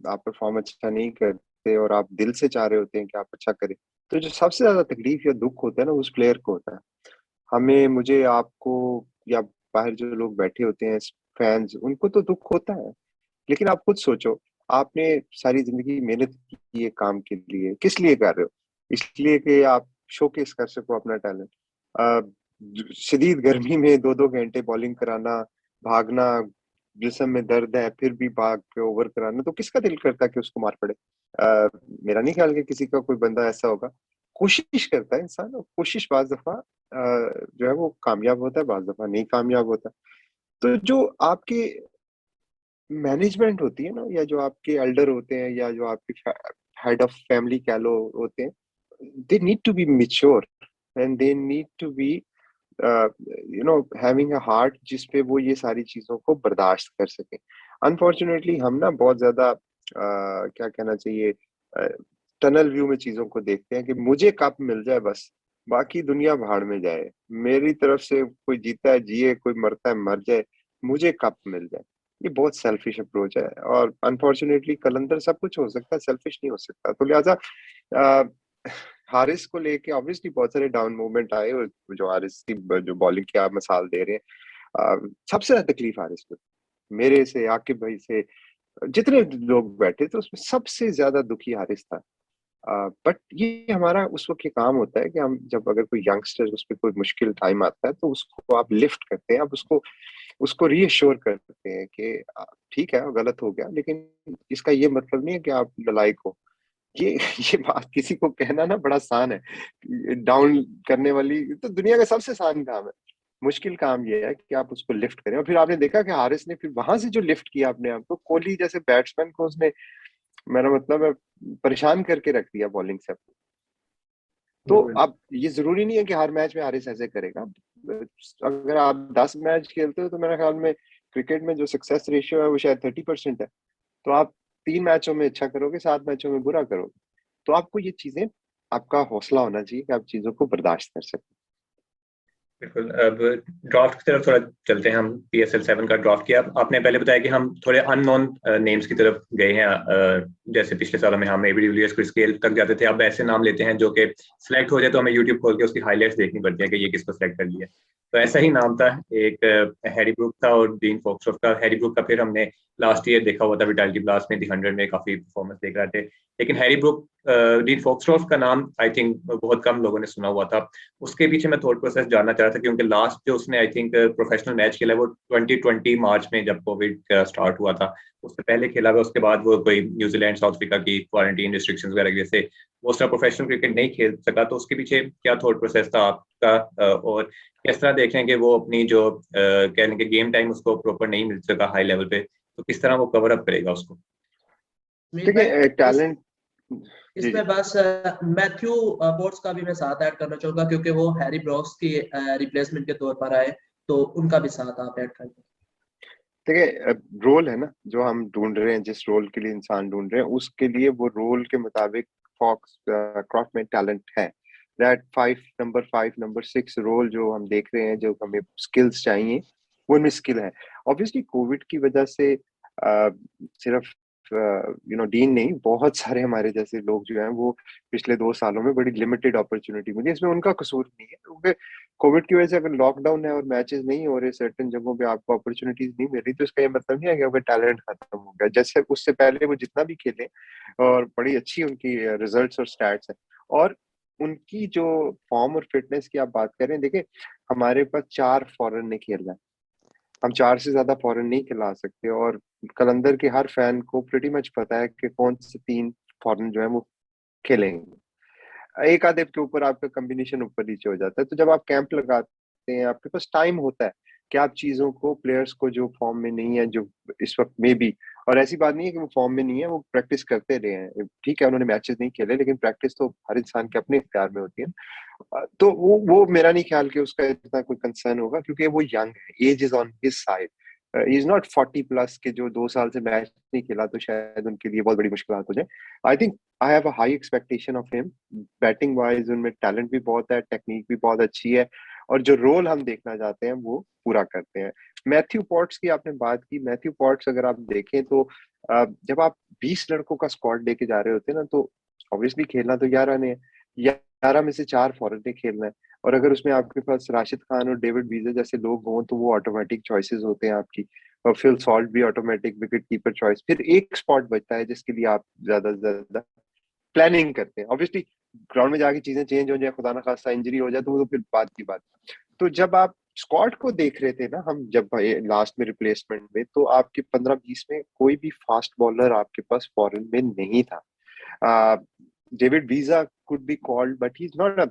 आप परफॉर्म अच्छा नहीं करते और आप दिल से चाह रहे होते हैं कि आप अच्छा करें, तो जो सबसे ज़्यादा तकलीफ या दुःख होता है ना, उस प्लेयर को होता है। हमें, मुझे, आपको, या बाहर जो लोग बैठे होते हैं फैन्स, उनको तो दुःख होता है। लेकिन आप खुद सोचो, आपने सारी ज़िंदगी मेहनत की है काम के लिए, किस लिए कर रहे हो? इसलिए कि आप शोकेस कर सको अपना टैलेंट। अ, ज शदीद गर्मी में 2-2 घंटे बॉलिंग कराना, भागना, जिस्म में दर्द है, फिर भी भाग के ओवर कराना, तो किसका दिल करता है कि उसको मार पड़े? मेरा नहीं ख्याल कि किसी का कोई बंदा ऐसा होगा। कोशिश करता है इंसान, और कोशिश बाज़ दफ़ा जो है वो कामयाब होता है, बाज़ दफ़ा नहीं कामयाब होता। तो जो आपके मैनेजमेंट होती है ना, या जो आपके एल्डर होते हैं, या जो आपके हेड ऑफ फैमिली कह लो होते हैं, they need to be mature, and they need to be having a heart जिसपे वो ये सारी चीजों को बर्दाश्त कर सके। अनफॉर्चुनेटली हम ना बहुत ज्यादा क्या कहना चाहिए, टनल व्यू में चीजों को देखते हैं कि मुझे कप मिल जाए बस, बाकी दुनिया भाड़ में जाए, मेरी तरफ से कोई जीता है जिए, कोई मरता है मर जाए, मुझे कप मिल जाए। ये बहुत सेल्फिश अप्रोच है, और अनफॉर्चुनेटली कलंदर सब कुछ हो सकता है, सेल्फिश नहीं हो सकता। तो लिहाजा अ, हारिस को लेके ऑब्वियसली बहुत सारे डाउन मोमेंट आए, और जो हारिस की जो बॉलिंग की आप मिसाल दे रहे हैं, सबसे ज्यादा तकलीफ हारिस को, मेरे से, आकिब भाई से, जितने लोग बैठे थे उसमें सबसे ज्यादा दुखी हारिस था। बट ये हमारा उस वक्त ये काम होता है कि हम जब अगर कोई यंगस्टर उस पर कोई मुश्किल टाइम आता है, तो उसको आप लिफ्ट करते हैं, आप उसको उसको रीअश्योर करते हैं कि ठीक है गलत हो गया, लेकिन इसका ये मतलब नहीं है कि आप नालायक हो। ये ये बात किसी को कहना ना बड़ा आसान है, डाउन करने वाली तो दुनिया का सबसे आसान काम है। मुश्किल काम ये है कि आप उसको लिफ्ट करें, और फिर आपने देखा कि हारिस ने फिर वहां से जो लिफ्ट किया अपने आप को, कोहली जैसे बैट्समैन को उसने, मेरा मतलब है, परेशान करके रख दिया बॉलिंग से। तो अब ये ज़रूरी नहीं है कि हर मैच में हारिस ऐसे करेगा। अगर आप 10 मैच खेलते हो, तो मेरे ख्याल में क्रिकेट में जो सक्सेस रेशियो है वो शायद 30% है। तो आप 3 मैचों में अच्छा करोगे, 7 मैचों में बुरा करोगे। तो आपको ये चीजें, आपका हौसला होना चाहिए कि आप चीजों को बर्दाश्त कर सकें। बिल्कुल। अब ड्राफ्ट की तरफ थोड़ा चलते हैं हम। PSL 7 का ड्राफ्ट किया, आपने पहले बताया कि हम थोड़े अननोन नेम्स की तरफ गए हैं। जैसे पिछले सालों में हम एबी डिविलियर्स, क्रिस गेल तक जाते थे, अब ऐसे नाम लेते हैं जो कि सिलेक्ट हो जाए तो हमें यूट्यूब खोल के उसकी हाईलाइट्स देखनी पड़ती है कि ये किसको सिलेक्ट कर लिया। तो ऐसा ही नाम था एक, हैरी ब्रूक था और डीन फोक्सट्रॉफ का। हैरी ब्रूक का फिर हमने लास्ट ईयर देखा हुआ था विटालिटी ब्लास्ट में, दी 100 में काफी परफॉर्मेंस देख रहे थे। लेकिन हैरी ब्रूक, डीन फोक्सट्रॉफ का नाम आई थिंक बहुत कम लोगों ने सुना हुआ था। उसके पीछे मैं थॉट प्रोसेस जानना चाह रहा था, क्योंकि लास्ट जो उसने आई थिंक प्रोफेशनल मैच खेला वो 2020 मार्च में, जब कोविड स्टार्ट हुआ था, उससे पहले खेला हुआ। उसके बाद वो कोई न्यूजीलैंड, साउथ अफ्रीका की क्वारंटीन रिस्ट्रिक्शंस वगैरह की वजह से वो उसका प्रोफेशनल क्रिकेट नहीं खेल सका। तो उसके पीछे क्या थॉट प्रोसेस था आपका, और किस तरह देख रहे हैं कि वो अपनी जो कह लें कि गेम टाइम उसको प्रॉपर नहीं मिल सका हाई लेवल पे, तो किस तरह वो कवर अप करेगा उसको? सुमीत भाई, देखिए टैलेंट जी इसमें जी बस मैथ्यू पोर्ट्स का भी मैं साथ ऐड करना चाहूंगा, क्योंकि वो हैरी ब्रोक्स की रिप्लेसमेंट के तौर पर आए, तो उनका भी साथ आप ऐड कर दें। देखिए रोल है ना जो हम ढूंढ रहे हैं, जिस रोल के लिए इंसान ढूंढ रहे हैं, उसके लिए वो रोल के मुताबिक फॉक्स क्रॉफ्ट में टैलेंट है। दैट 5 नंबर 6 रोल जो हम देख रहे हैं, जो हमें स्किल्स चाहिए, वो इनमें स्किल है। ऑब्वियसली कोविड की वजह से सिर्फ डीन नहीं, बहुत सारे हमारे जैसे लोग जो हैं वो पिछले 2 सालों में बड़ी लिमिटेड अपॉर्चुनिटी मिली। इसमें उनका कसूर नहीं है, क्योंकि कोविड की वजह से अगर लॉकडाउन है और मैचेस नहीं हो रहे, सर्टेन जगहों पे आपको अपॉर्चुनिटीज नहीं मिल रही, तो इसका ये मतलब नहीं है कि आपका टैलेंट खत्म हो गया। जैसे उससे पहले वो जितना भी खेले और बड़ी अच्छी उनकी रिजल्ट्स और स्टैट्स है, और उनकी जो फॉर्म और फिटनेस की आप बात करें, देखिए हमारे पास 4 फॉरेन ने खेलना है, हम 4 से ज्यादा फॉरेन नहीं खिला सकते। और कलंदर के हर फैन को प्रीटी मच पता है कि कौन से 3 फॉरेन जो है वो खेलेंगे। एक आधे के ऊपर आपका कॉम्बिनेशन ऊपर नीचे हो जाता है। तो जब आप कैंप लगाते हैं, आपके पास टाइम होता है कि आप चीजों को, प्लेयर्स को जो फॉर्म में नहीं है, जो इस वक्त में भी, और ऐसी बात नहीं है कि वो फॉर्म में नहीं है, वो प्रैक्टिस करते रहे हैं, ठीक है उन्होंने मैचेस नहीं खेले, लेकिन प्रैक्टिस तो हर इंसान के अपने इख्तियार में होती है। तो वो मेरा नहीं ख्याल कि उसका इतना कोई कंसर्न होगा, क्योंकि वो यंग है, age is on his side. Is not 40 plus के जो 2 साल से मैच नहीं खेला, तो शायद उनके लिए बहुत बड़ी मुश्किल हो जाए। I think I have a high expectation of him. Batting wise उनमें टैलेंट भी बहुत है, टेक्निक भी बहुत अच्छी है, और जो रोल हम देखना चाहते हैं वो पूरा करते हैं। मैथ्यू पॉट्स की आपने बात की, मैथ्यू पॉट्स अगर आप देखें तो जब आप 20 लड़कों का स्क्वाड लेके जा रहे होते हैं ना, तो ऑब्वियसली खेलना तो 11 ने है, 11 में से 4 फॉरन ने खेलना है। और अगर उसमें आपके पास राशिद खान और डेविड वीजर जैसे लोग हों, तो वो ऑटोमेटिक चॉइसेस होते हैं आपकी। और फिल सॉल्ट भी ऑटोमेटिक विकेट कीपर चॉइस। फिर एक स्पॉट बचता है जिसके लिए आप ज्यादा से ज्यादा प्लानिंग करते हैं। ऑब्वियसली ग्राउंड में जाके चीजें चेंज हो जाए, खुदा ना खास्ता इंजरी हो जाए, तो वो तो फिर बात की बात। तो जब आप स्क्वाड को देख रहे थे ना, हम जब लास्ट में रिप्लेसमेंट में, तो आपके 15-20 में कोई भी फास्ट बॉलर आपके पास फॉरेन में नहीं था। David Wiese could be called, but he is not a,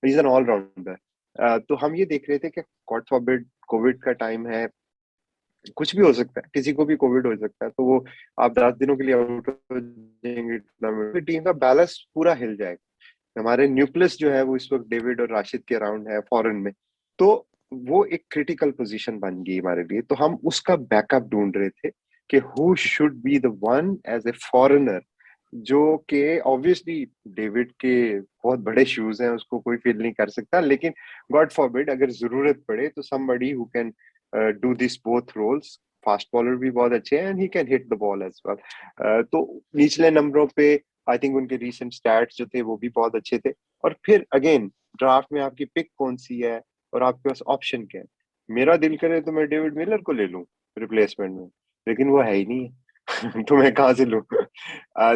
he is an allrounder. तो हम ये देख रहे थे कि गॉड फॉरबिड कोविड का टाइम है, कुछ भी हो सकता है, किसी को भी कोविड हो सकता है, तो वो आप 10 दिनों के लिए आउट हो जाएंगे टूर्नामेंट, टीम का बैलेंस पूरा हिल जाएगा। हमारे न्यूक्लियस जो है वो इस वक्त डेविड और राशिद के अराउंड है फॉरेन में, तो वो एक क्रिटिकल पोजीशन बन गई हमारे लिए। तो हम उसका बैकअप ढूंढ रहे थे कि who should be the one as a foreigner, जो कि ऑब्वियसली डेविड के बहुत बड़े शूज हैं, उसको कोई फील नहीं कर सकता, लेकिन गॉड फॉरबिड अगर जरूरत पड़े तो somebody who can do this both roles. Fast bowler भी बहुत अच्छे हैं, and he can hit the ball as well. तो निचले नंबरों पे आई थिंक उनके रीसेंट स्टैट्स जो थे वो भी बहुत अच्छे थे। और फिर अगेन ड्राफ्ट में आपकी पिक कौन सी है और आपके पास ऑप्शन क्या है। मेरा दिल करे तो मैं डेविड मिलर को ले लूं रिप्लेसमेंट में, लेकिन वो है ही नहीं है। तो मैं कहाँ से लूं?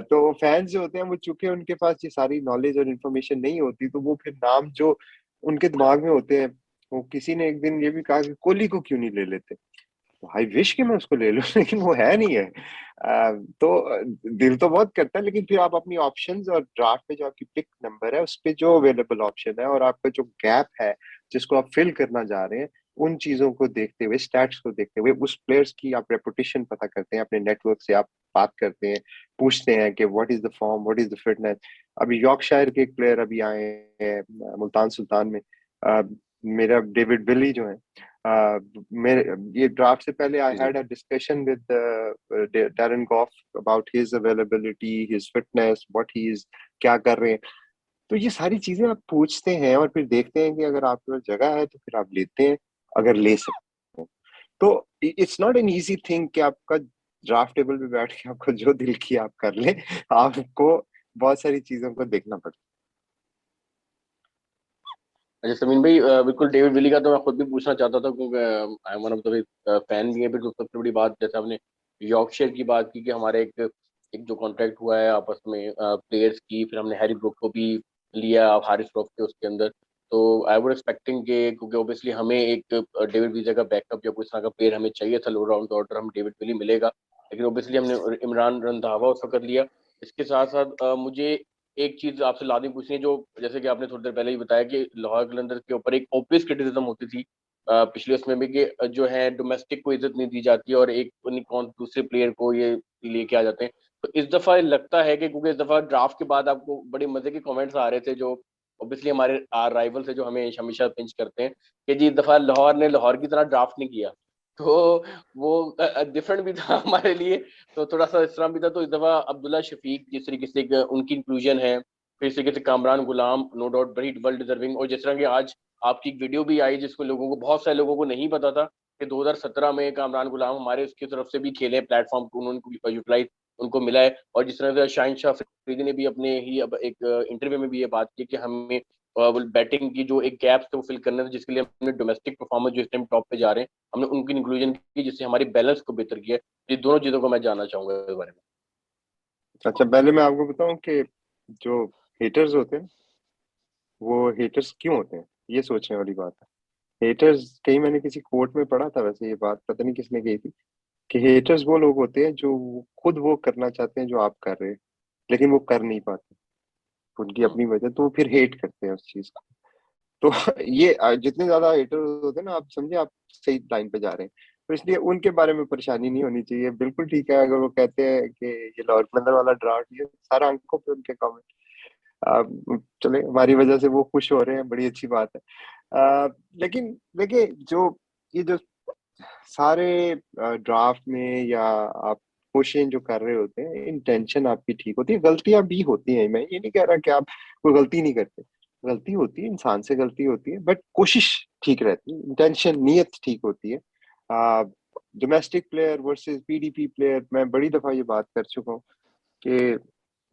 तो फैंस जो होते हैं वो, चूंकि उनके पास ये सारी नॉलेज और इन्फॉर्मेशन नहीं होती, तो वो फिर नाम जो उनके दिमाग में होते हैं, वो किसी ने एक दिन ये भी कहा कि कोहली को क्यों नहीं ले लेते, आई विश कि मैं उसको ले लूं, लेकिन वो है नहीं है। दिल तो बहुत करता है, लेकिन फिर आप अपनी ऑप्शंस और ड्राफ्ट में जो आपकी पिक नंबर है उस पे जो अवेलेबल ऑप्शन है और आपका जो गैप है जिसको आप फिल करना जा रहे हैं, उन चीजों को देखते हुए, स्टैट्स को देखते हुए, उस प्लेयर्स की आप रेपुटेशन पता करते हैं, अपने नेटवर्क से आप बात करते हैं, पूछते हैं कि what is the form, what is the fitness. अभी यॉर्कशायर के एक प्लेयर अभी आए हैं मुल्तान सुल्तान में, मेरा डेविड विली जो है, मेरे ये ड्राफ्ट से पहले आई जी। Had a discussion with Darren Gough about his availability, his fitness, what he is, क्या कर रहे हैं। तो ये सारी चीजें आप पूछते हैं और फिर देखते हैं कि अगर आपके पास जगह है तो फिर आप लेते हैं, अगर ले सकते हैं तो। It's not an easy thing कि आपका ड्राफ्ट टेबल पे बैठ के आपको जो दिल की आप कर ले, आपको बहुत सारी चीजों को देखना पड़ता अच्छा समीन भाई, बिल्कुल डेविड विली का तो मैं खुद भी पूछना चाहता था, क्योंकि I am one of the fan भी है। फिर तो सबसे बड़ी बात, जैसे आपने यॉर्कशायर की बात की कि हमारे एक एक जो कॉन्ट्रैक्ट हुआ है आपस में प्लेयर्स की, फिर हमने हैरी ब्रूक को भी लिया हारिस रॉफ के उसके अंदर। तो आई वुड एक्सपेक्टिंग के, क्योंकि ऑब्वियसली हमें एक डेविड विली का बैकअप या कोई इस तरह का प्लेयर हमें चाहिए था, लो राउंड ऑर्डर हम डेविड विली मिलेगा, लेकिन ऑब्वियसली हमने इमरान रंधावा उस वक्त लिया। इसके साथ साथ मुझे एक चीज आपसे लाजमी पूछनी है, जो जैसे कि आपने थोड़ी देर पहले ही बताया कि लाहौर कलंदर्स के ऊपर एक ओबियस क्रिटिसिज्म होती थी पिछले उसमें भी, कि जो है डोमेस्टिक को इज्जत नहीं दी जाती और एक कौन दूसरे प्लेयर को ये लेके आ जाते हैं। तो इस दफा लगता है कि, क्योंकि इस दफा ड्राफ्ट के बाद आपको बड़े मजे के कमेंट्स आ रहे थे, जो ऑब्वियसली हमारे राइवल से जो हमें हमेशा पिंच करते हैं, कि जी इस दफा लाहौर ने लाहौर की तरह ड्राफ्ट नहीं किया। तो वो डिफरेंट भी था हमारे लिए, तो थोड़ा सा इस तरह भी था। तो इस दफा अब्दुल्ला शफीक जिस तरीके से उनकी इंक्लूजन है, फिर इस तरीके से कामरान गुलाम नो डाउट बड़ी वेल डिजर्विंग, और जिस तरह की आज आपकी एक वीडियो भी आई जिसको लोगों को, बहुत सारे लोगों को नहीं पता था कि 2017 में कामरान गुलाम हमारे उसकी तरफ से भी खेले प्लेटफॉर्म को, उन्होंने यूटिलाइज उनको मिला है। और जिस तरह से शाहिन शाह अफरीदी ने भी अपने ही अब एक इंटरव्यू में भी ये बात की कि हमें बैटिंग की जो एक गैप थे वो फिल करने थे, जिसके लिए हमने डोमेस्टिक परफॉर्मेंस जो इस टाइम टॉप पे जा रहे हैं, हमने उनकी इंक्लूजन की, जिससे हमारी बैलेंस को बेहतर किया है। ये दोनों चीजों को मैं जानना चाहूंगा इस बारे में। है। अच्छा, पहले मैं आपको बताऊं कि जो हेटर्स होते हैं वो हेटर्स क्यों होते हैं, ये सोचने वाली बात है। हेटर्स, कहीं मैंने किसी कोर्ट में पढ़ा था वैसे, ये बात पता नहीं किसने कही थी, कि हेटर्स वो लोग होते हैं जो खुद वो करना चाहते हैं जो आप कर रहे हैं, लेकिन वो कर नहीं पाते, उनकी हम्म। अपनी वजह, तो वो फिर हेट करते हैं उस चीज को। तो ये जितने ज्यादा हेटर्स होते हैं ना, आप समझे आप सही लाइन पे जा रहे हैं। तो इसलिए उनके बारे में परेशानी नहीं होनी चाहिए। बिल्कुल ठीक है अगर वो कहते हैं कि ये लाहौर कलंदर वाला ड्राफ्ट, ये सारा आंखों पे उनके कमेंट, चले हमारी वजह से वो खुश हो रहे हैं, बड़ी अच्छी बात है। लेकिन देखिए, ये जो सारे ड्राफ्ट में या आप क्वेश्चन जो कर रहे होते हैं, इंटेंशन आपकी ठीक होती है, गलतियां भी होती हैं, मैं ये नहीं कह रहा कि आप कोई गलती नहीं करते, गलती होती है, इंसान से गलती होती है, बट कोशिश ठीक रहती है, इंटेंशन नीयत ठीक होती है। Domestic player versus PDP player, मैं बड़ी दफा ये बात कर चुका हूँ कि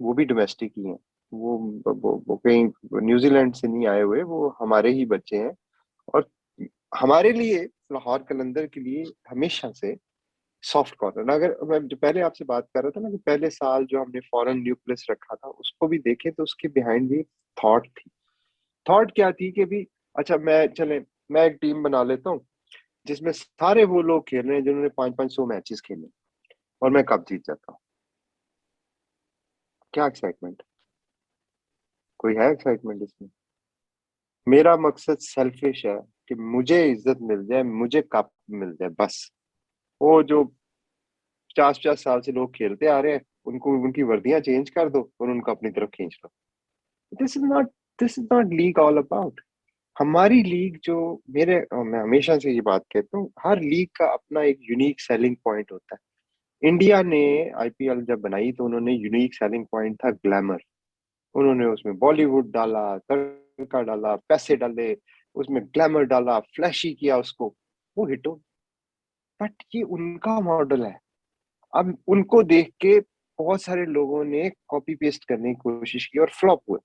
वो भी डोमेस्टिक ही हैं। वो कहीं न्यूजीलैंड से नहीं आए हुए, वो हमारे ही बच्चे हैं। और हमारे लिए, लाहौर कलंदर के लिए हमेशा से सॉफ्ट कॉर्नर, अगर मैं जो पहले आपसे बात कर रहा था ना कि पहले साल जो हमने फॉरेन न्यूक्लियस रखा था, उसको भी देखें तो उसके बिहाइंड भी थॉट थी। थॉट क्या थी कि भी, अच्छा मैं एक टीम बना लेता हूँ जिसमें सारे वो लोग खेल रहे हैं जिन्होंने 500-500 मैचेस खेले, और मैं कप जीत जाता हूँ। क्या एक्साइटमेंट, कोई है एक्साइटमेंट इसमें? मेरा मकसद सेल्फिश है कि मुझे इज्जत मिल जाए, मुझे कप मिल जाए, बस। वो जो 50-50 साल से लोग खेलते आ रहे हैं, उनको उनकी वर्दियां चेंज कर दो और उनको अपनी तरफ खींच लो। This is not this is not league all about. हमारी लीग जो, मैं हमेशा से ये बात कहता हूँ, हर लीग का अपना एक यूनिक सेलिंग पॉइंट होता है। इंडिया ने आईपीएल जब बनाई तो उन्होंने यूनिक सेलिंग पॉइंट था ग्लैमर। उन्होंने उसमें बॉलीवुड डाला, तड़का डाला, पैसे डाले, उसमें ग्लैमर डाला, फ्लैशी किया उसको, वो हिट हो। बट ये उनका मॉडल है। अब उनको देख के बहुत सारे लोगों ने कॉपी पेस्ट करने की कोशिश की और फ्लॉप हुए।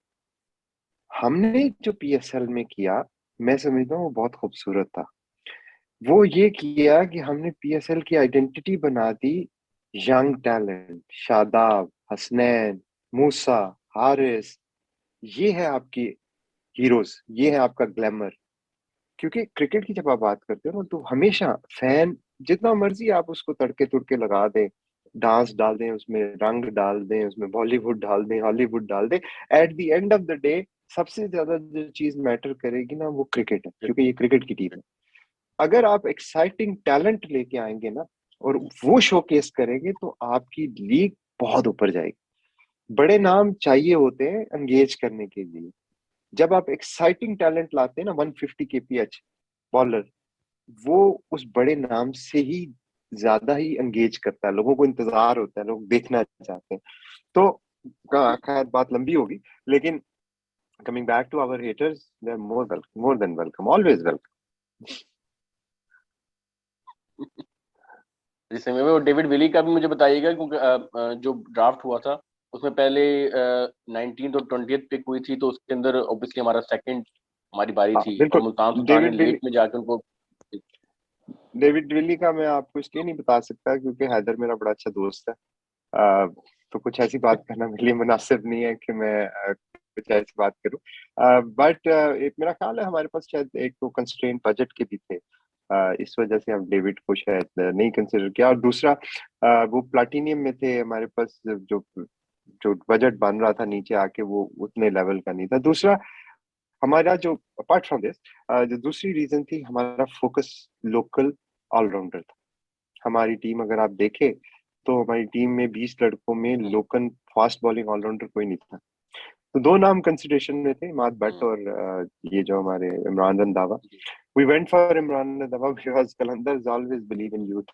हमने जो पीएसएल में किया, मैं समझता हूँ वो बहुत खूबसूरत था। वो ये किया कि हमने पीएसएल की आइडेंटिटी बना दी, यंग टैलेंट, शादाब, हसनैन, मूसा, हारिस, ये है आपकी हीरोज, ये है आपका ग्लैमर। क्योंकि क्रिकेट की जब आप बात करते हो ना, तो हमेशा फैन, जितना मर्जी आप उसको तड़के तुड़के लगा दें, डांस डाल दें उसमें, रंग डाल दें उसमें, बॉलीवुड डाल दें, हॉलीवुड डाल दें, at the end of the day सबसे ज्यादा जो चीज मैटर करेगी ना, वो क्रिकेट है, क्योंकि ये क्रिकेट की टीम है। अगर आप एक्साइटिंग टैलेंट लेके आएंगे ना और वो शोकेस करेंगे, तो आपकी लीग बहुत ऊपर जाएगी। बड़े नाम चाहिए होते हैं एंगेज करने के लिए। जब आप एक्साइटिंग टैलेंट लाते हैं ना, 150 kph बॉलर, वो उस बड़े नाम से ही ज्यादा ही एंगेज करता है, लोगों को इंतजार होता है, लोग देखना चाहते हैं। तो खैर बात लंबी होगी, लेकिन coming back to our haters, they are more than welcome, always welcome. जिस समय में वो डेविड विली का भी मुझे बताइएगा, क्योंकि जो ड्राफ्ट हुआ था उसमें पहले 19th और 20th पिक हुई थी, तो उसके अंदर ऑब्वियसली हमारा सेकंड हमारी बारी हाँ थी, और बिल्कुल। मुल्तान सुल्तान ने डेविड लेट विली में जाके उनको। डेविड विली का मैं आपको इसलिए नहीं बता सकता क्योंकि हैदर मेरा बड़ा अच्छा दोस्त है। तो कुछ ऐसी बात करना मेरे लिए मुनासिब नहीं है कि मैं कुछ ऐसी बात करूं। बट एक मेरा ख्याल है हमारे पास शायद एक तो कंस्ट्रेंट बजट के भी थे, इस वजह से हम डेविड को शायद नहीं कंसिडर किया। और दूसरा वो प्लाटिनियम में थे, हमारे पास जो जो बजट बन रहा था नीचे आके वो उतने लेवल का नहीं था। दूसरा हमारा जो अपार्ट फ्रॉम दिस, जो दूसरी रीजन थी, हमारा फोकस लोकल ऑलराउंडर था। हमारी टीम अगर आप देखें तो हमारी टीम में 20 लड़कों में लोकल फास्ट बॉलिंग ऑलराउंडर कोई नहीं था। तो दो नाम कंसिडरेशन में थे, इमाद भट्ट और ये जो हमारे Imran Randhawa. We went for Imran Randhawa because Qalandars always believe in youth.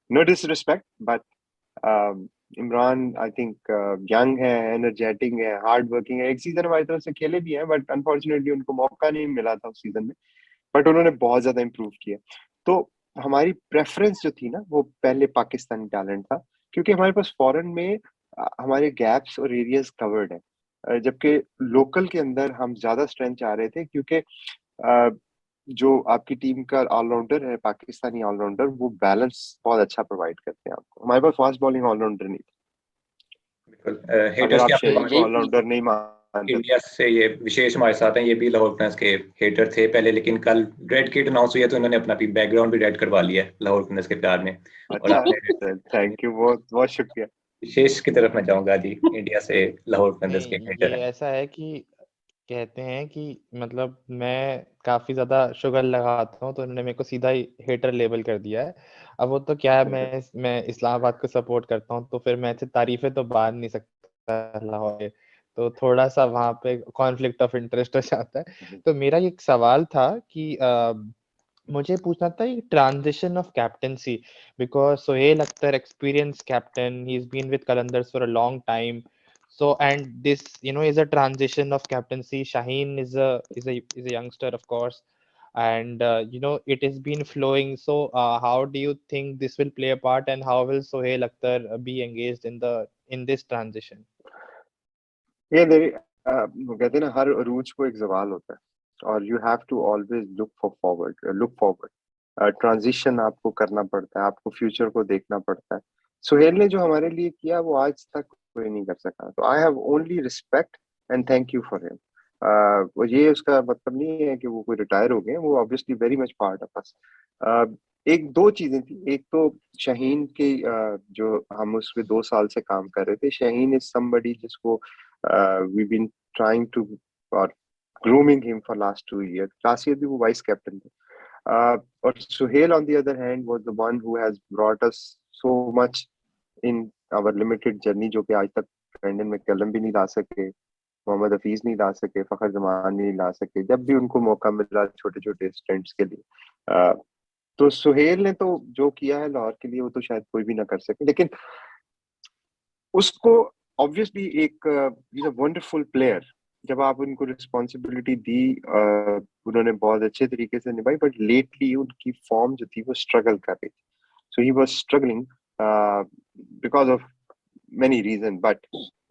No disrespect, but Imran I think young है, एनर्जेटिक है, हार्ड वर्किंग है। एक सीजन हमारी तरफ से खेले भी हैं, बट अनफॉर्चुनेटली उनको मौका नहीं मिला था उस सीजन में। बट उन्होंने बहुत ज्यादा इम्प्रूव किया। तो हमारी प्रेफरेंस जो थी ना, वो पहले पाकिस्तानी टैलेंट था, क्योंकि हमारे पास फॉरेन में हमारे गैप्स और एरियाज कवर्ड है। जबकि लोकल के अंदर हम ज्यादा स्ट्रेंथ चाह रहे थे, क्योंकि जो आपकी टीम का ऑलराउंडर है, पाकिस्तानी ऑलराउंडर, वो बैलेंस बहुत अच्छा प्रोवाइड करते हैं आपको। हमारे पास फास्ट बॉलिंग ऑलराउंडर नहीं था। अगर हेटर्स आप की आपने शहीन बात को यही ऑलराउंडर नहीं मानते इंडिया से, ये विशेष हमारे साथ हैं, ये भी लाहौर कनस के हेटर थे पहले, लेकिन कल रेड किट अनाउंस हुई है तो इन्होंने अपना भी बैकग्राउंड भी रेड करवा लिया है लाहौर कनस के प्यार में। और अच्छा, आपने थैंक यू, बहुत बहुत शुक्रिया। विशेष की तरफ मैं जाऊंगा जी, इंडिया से लाहौर कनस के नहीं, हेटर ये हैं। ऐसा है कि कहते हैं कि मतलब मैं काफी ज्यादा शुगर लगाता हूँ, तो उन्होंने मेरे को सीधा ही हेटर लेबल कर दिया है। अब वो तो क्या है, मैं इस्लामाबाद को सपोर्ट करता हूँ, तो फिर मैं ऐसे तारीफें तो बांध नहीं सकता लाहौर के, तो थोड़ा सा वहां पे कॉन्फ्लिक्ट ऑफ इंटरेस्ट हो जाता है। तो मेरा एक सवाल था कि मुझे पूछना था ये transition of captaincy, because Sohail Akhtar experience captain, he is been with Qalandars for a long time, so and this is a transition of captaincy. Shaheen is a youngster, of course, and it has been flowing. So how do you think this will play a part, and how will Sohail Akhtar be engaged in this transition? ये मेरी वो कहते हैं ना, हर अरूज को एक ज़वाल होता है, और you have to always look forward. Transition आपको करना पड़ता है, आपको फ्यूचर को देखना पड़ता है। सुहेल ने जो हमारे लिए किया वो आज तक कोई नहीं कर सका, तो I have only respect and thank you for him. वो ये उसका मतलब नहीं है कि वो कोई रिटायर हो गए, वो obviously very much part of us. एक दो चीजें थी, एक तो शाहीन की, जो हम उस पे 2 साल से काम कर रहे थे। शाहीन इज समबडी जिसको we've been trying to or grooming him for last 2 years. Last year भी वो वाइस कैप्टन थे। और Suhail on the other hand was the one who has brought us so much in our limited journey, जो कि आज तक Brendon McCullum भी नहीं ला सके, मोहम्मद हफीज नहीं ला सके, फखर जमान नहीं ला सके, जब भी उनको मौका मिला छोटे छोटे स्टंट्स के लिए। तो सुहेल ने तो जो किया है लाहौर के लिए, वो तो शायद कोई भी ना कर सके। लेकिन उसको ऑब्वियसली एक इज अ वंडरफुल प्लेयर। जब आप उनको रिस्पॉन्सिबिलिटी दी, उन्होंने बहुत अच्छे तरीके से निभाई, बट लेटली उनकी फॉर्म जो थी वो स्ट्रगल कर रही थी। So he was struggling because of many reason, but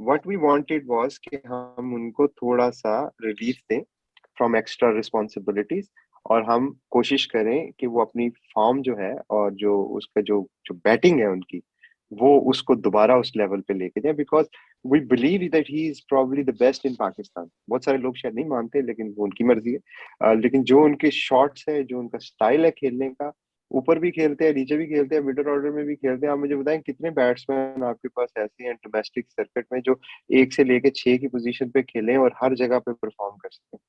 what we wanted was कि हम उनको थोड़ा सा रिलीफ दें फ्रॉम एक्स्ट्रा रिस्पॉन्सिबिलिटीज, और हम कोशिश करें कि वो अपनी फॉर्म जो है और जो उसका जो जो बैटिंग है उनकी, वो उसको दोबारा उस लेवल पे लेके जाए। Because we believe that he is probably the best in Pakistan. बहुत सारे लोग शायद नहीं मानते, लेकिन वो उनकी मर्जी है। लेकिन जो उनके शॉट्स है, जो उनका स्टाइल है खेलने का, ऊपर भी खेलते हैं, नीचे भी खेलते हैं, मिडिल ऑर्डर में भी खेलते हैं। आप मुझे बताएं कितने बैट्समैन आपके पास ऐसे हैं डोमेस्टिक सर्किट में जो 1 से लेके 6 की पोजीशन पे खेले और हर जगह पे परफॉर्म कर सकते हैं।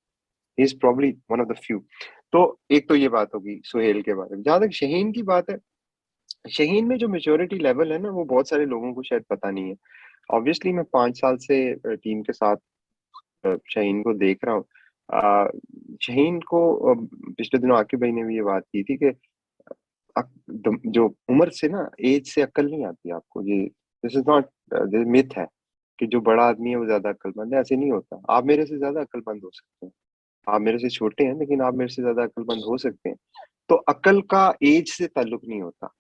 ही is probably one of the few. तो एक तो ये बात होगी सुहेल के बारे में। जहां तक शहीन की बात है, शहीन में जो मेच्योरिटी लेवल है ना, वो बहुत सारे लोगों को शायद पता नहीं है। ऑब्वियसली मैं 5 साल से टीम के साथ शहीन को देख रहा हूँ। शहीन को पिछले दिनों आकिब भाई ने भी ये बात की थी कि जो उम्र से ना, एज से अक्ल नहीं आती आपको। ये दिस इज नॉट मिथ है कि जो बड़ा आदमी है वो ज्यादा अक्लमंद है। ऐसे नहीं होता। आप मेरे से ज्यादा अक्लमंद हो सकते हैं, आप मेरे से छोटे हैं, लेकिन आप मेरे से ज्यादा अक्लमंद हो सकते हैं। तो अक्ल का एज से ताल्लुक नहीं होता।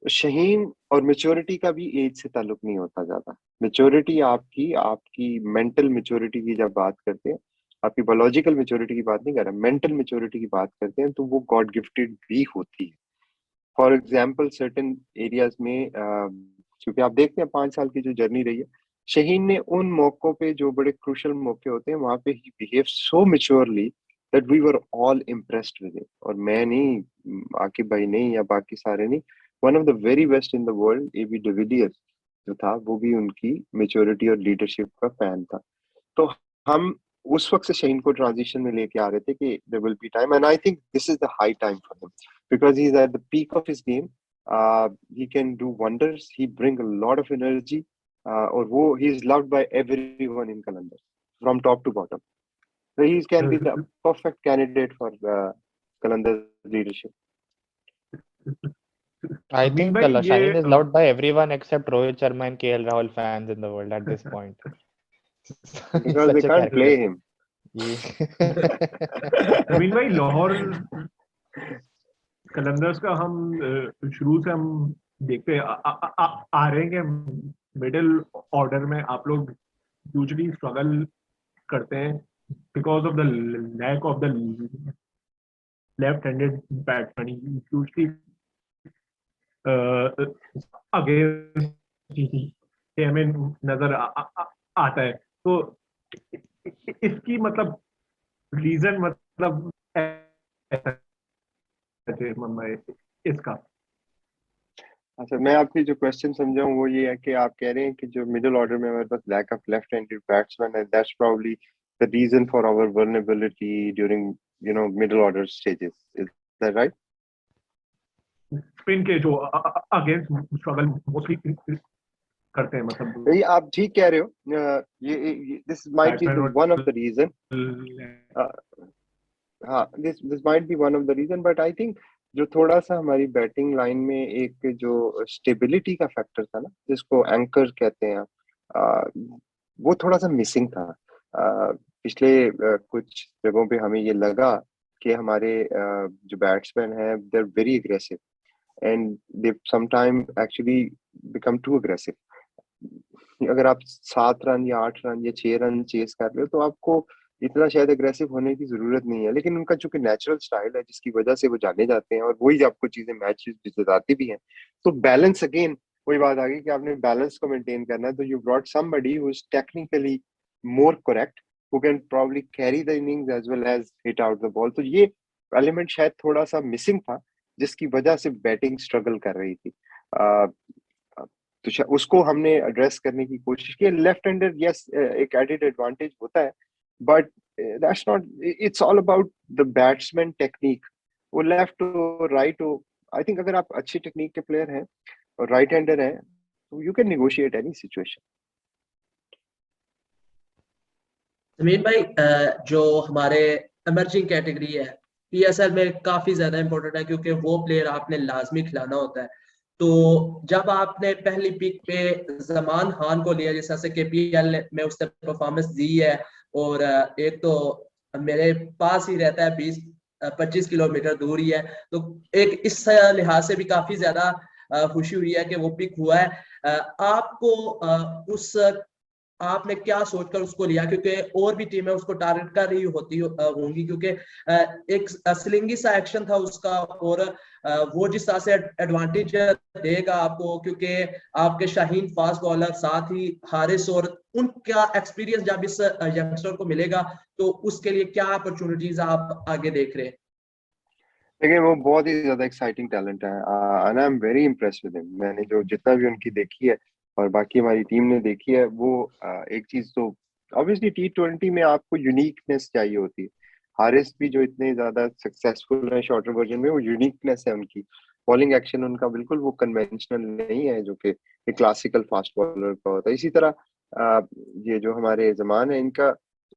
शहीन और मेच्योरिटी का भी एज से ताल्लुक नहीं होता ज्यादा। मेच्योरिटी आपकी आपकी मेंटल मेच्योरिटी की जब बात करते हैं, आपकी बायोलॉजिकल मेच्योरिटी की बात नहीं कर रहा, मेंटल मेच्योरिटी की बात करते हैं, तो वो गॉड गिफ्टेड भी होती है। फॉर एग्जाम्पल सर्टेन एरियाज में क्योंकि आप देखते हैं 5 साल की जो जर्नी रही है, शहीन ने उन मौकों पे, जो बड़े क्रूशल मौके होते हैं, वहां पे ही behave so maturely that we were all impressed with it. और मैं नहीं, आकिब भाई नहीं, या बाकी सारे नहीं, one of the very best in the world AB de Villiers जो था, वो भी उनकी मेच्योरिटी और लीडरशिप का फैन था। तो हम उस वक्त से शहीन को ट्रांजिशन में लेके आ रहे थे कि there will be time, and I think this is the high time for him because he's at the peak of his game. He can do wonders. He bring a lot of energy. और वो he is loved by everyone in Qalandar from top to bottom. So he can be the perfect candidate for Qalandar's leadership. I Amin think भाई, ये Shaheen is loved by everyone except Rohit Sharma and KL Rahul fans in the world at this point. He's Because they such a can't play character. him. अमीन भाई, लाहौर कलंदर्स का हम शुरू से हम देखते आ रहे हैं कि मिडिल ऑर्डर में आप लोग यूजुअली स्ट्रगल करते हैं because of the lack of the left handed batsman usually against हमें नजर आता है। तो इसकी मतलब रीजन मतलब इसका। अच्छा, मैं आपकी जो क्वेश्चन समझा हूँ वो ये है कि आप कह रहे हैं कि जो मिडिल ऑर्डर में हमारे पास lack of left handed batsman है, that's probably the reason for our vulnerability during middle order stages. Is that right? Spin के जो अगेंस्ट स्ट्रगल मोस्टली करते हैं, मतलब ये आप ठीक कह रहे हो। ये this might be one of the reason. हाँ, this might be one of the reason, but I think जो थोड़ा सा हमारी बैटिंग लाइन में एक जो स्टेबिलिटी का फैक्टर था ना, जिसको एंकर कहते हैं, वो थोड़ा सा मिसिंग था। पिछले कुछ जगहों पे हमें ये लगा कि हमारे जो बैट्समैन हैं, they are very aggressive and they sometime actually become too aggressive. अगर आप 7 रन या 8 रन या 6 रन चेस कर रहे हो, तो आपको इतना शायद एग्रेसिव होने की जरूरत नहीं है। लेकिन उनका चूंकि नेचुरल स्टाइल है, जिसकी वजह से वो जाने जाते हैं, और वही आपको चीजें मैच जिताती भी हैं। तो बैलेंस, अगेन वही बात आ गई कि आपने बैलेंस को मेंटेन करना है। तो you brought somebody who is technically more correct, who can probably carry the innings as well as hit out the ball. तो ये एलिमेंट शायद थोड़ा सा मिसिंग था, जिसकी वजह से बैटिंग स्ट्रगल कर रही थी। तो उसको हमने एड्रेस करने की कोशिश की। लेफ्ट हैंडर, यस, एक एडेड एडवांटेज होता है, but that's not, it's all about the batsman technique. वो लेफ्ट हो राइट हो, आई थिंक अगर आप अच्छी टेक्निक के प्लेयर हैं और राइट हैंडर हैं, तो you can negotiate any situation. जमीन भाई, जो हमारे इमर्जिंग कैटेगरी है पीएसएल में काफी ज्यादा इंपॉर्टेंट है, क्योंकि वो प्लेयर आपने लाजमी खिलाना होता है। तो जब आपने पहली पिक पे जमान खान को लिया, जिस तरह से केपीएल में उसने परफॉर्मेंस दी है, और एक तो मेरे पास ही रहता है, 20-25 किलोमीटर दूर ही है, तो एक इस लिहाज से भी काफी ज्यादा खुशी हुई है कि वो पिक हुआ है। आपको उस आपने क्या सोचकर उसको लिया, क्योंकि और भी टीमें उसको टारगेट कर रही होंगी, क्योंकि एक स्लिंगी सा एक्शन था उसका, और वो जिस तरह से एडवांटेज देगा आपको, क्योंकि आपके शाहीन फास्ट बॉलर, साथ ही हारिस, और उनका एक्सपीरियंस जब इस यंगस्टर को मिलेगा, तो उसके लिए क्या अपॉर्चुनिटीज आप आगे देख रहे हैं? देखिए, वो बहुत ही ज्यादा एक्साइटिंग टैलेंट है, and I am very impressed with him. मैंने जो जितना भी उनकी देखी है और बाकी हमारी टीम ने देखी है, वो एक चीज तो ऑब्वियसली T20 में आपको यूनिकनेस चाहिए होती है। हारिस भी जो इतने ज्यादा सक्सेसफुल है शॉर्टर वर्जन में, वो यूनिकनेस है उनकी। बॉलिंग एक्शन उनका बिल्कुल वो कन्वेंशनल नहीं है, जो कि एक क्लासिकल फास्ट बॉलर का होता है। इसी तरह ये जो हमारे जमान है, इनका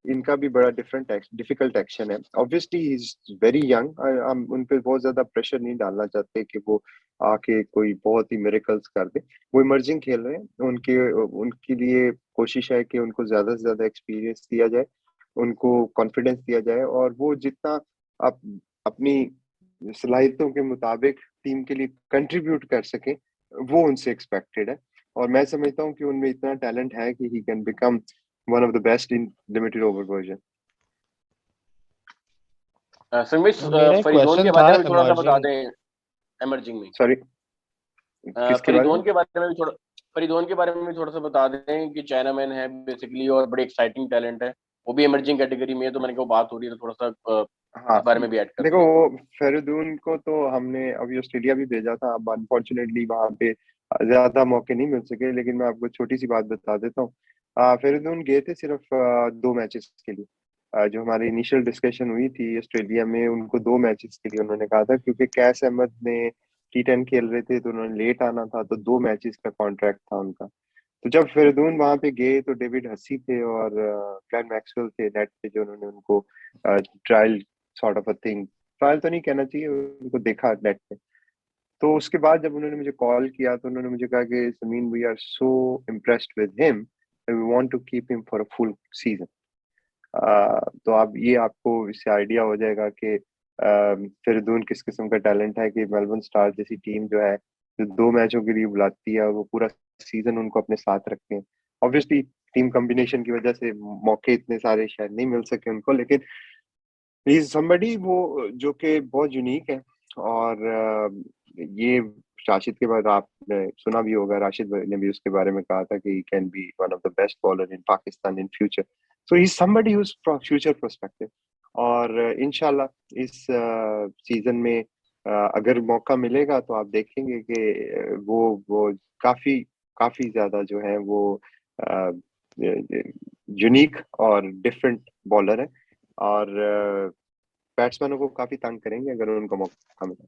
इनका भी बड़ा डिफिकल्ट एक्शन है। Obviously he is very young, हम उन पे बहुत ज्यादा प्रेशर नहीं डालना चाहते कि वो आके कोई बहुत ही मिरेकल्स कर दे। वो इमर्जिंग खेल रहे हैं, उनके लिए कोशिश है कि उनको ज्यादा से ज्यादा एक्सपीरियंस दिया जाए, उनको कॉन्फिडेंस दिया जाए, और वो जितना आप अपनी सलाहियतों के मुताबिक टीम के लिए कंट्रीब्यूट कर सके, वो उनसे एक्सपेक्टेड है। और मैं समझता हूँ कि उनमें इतना टैलेंट है कि he can become one of the best in limited over version. Sangamesh, मेरा एक फरीदोन के क्वेश्चन था बारे में भी थोड़ा सा बता इमर्जिंग। दें इमर्जिंग में। Sorry, किसके बारे में? फरीदोन के बारे में भी थोड़ा सा बता दें कि चाइना मैन है बेसिकली और बड़े एक्साइटिंग टैलेंट है, वो भी इमर्जिंग कैटेगरी में है, तो मैंने कहा बात हो रही है तो थोड़ा सा हाँ, इस बारे में भी ऐड कर देखो दें। वो फेरुदून को तो हमने अभी ऑस्ट्रेलिया भी भेजा था, अब अनफॉर्चुनेटली वहां पे ज्यादा मौके नहीं मिल सके, लेकिन मैं आपको छोटी सी बात बता देता हूँ। फेरुदून गए थे सिर्फ 2 मैचेस के लिए। जो हमारी इनिशियल डिस्कशन हुई थी ऑस्ट्रेलिया में, उनको 2 मैचेस के लिए उन्होंने कहा था, क्योंकि कैस अहमद ने T10 खेल रहे थे तो उन्होंने लेट आना था, तो 2 मैचेस का कॉन्ट्रैक्ट था उनका। तो जब फेरुदून वहां पे गए तो डेविड हसी थे और ग्लेन मैक्सवेल थे नेट पे, जो उन्होंने उनको trial sort of a thing, trial तो नहीं कहना चाहिए, उनको देखा नेट पे। तो उसके बाद जब उन्होंने मुझे कॉल किया तो उन्होंने मुझे कहा कि Sameen, we are so impressed with him, we want to keep him for a full season. तो आप ये आपको इससे आइडिया हो जाएगा कि फिरदून किस किस्म का टैलेंट है, कि मेलबर्न स्टार जैसी टीम जो है, जो 2 मैचों के लिए बुलाती है, वो पूरा सीजन उनको अपने साथ रखते हैं। ऑब्वियसली टीम कॉम्बिनेशन की वजह से मौके इतने सारे शायद नहीं मिल सके उनको, लेकिन ही इज समबडी वो जो कि बहुत यूनिक है। और ये राशिद के बाद आपने सुना भी होगा, राशिद ने भी उसके बारे में कहा था कि he can be one of the best bowler in Pakistan in future. So he is somebody whose future perspective. और इंशाल्लाह इस सीजन में अगर मौका मिलेगा तो आप देखेंगे कि वो काफी काफी ज्यादा जो है वो यूनिक और डिफरेंट बॉलर है, और बैट्समैनों को काफी तंग करेंगे अगर उनको मौका मिला।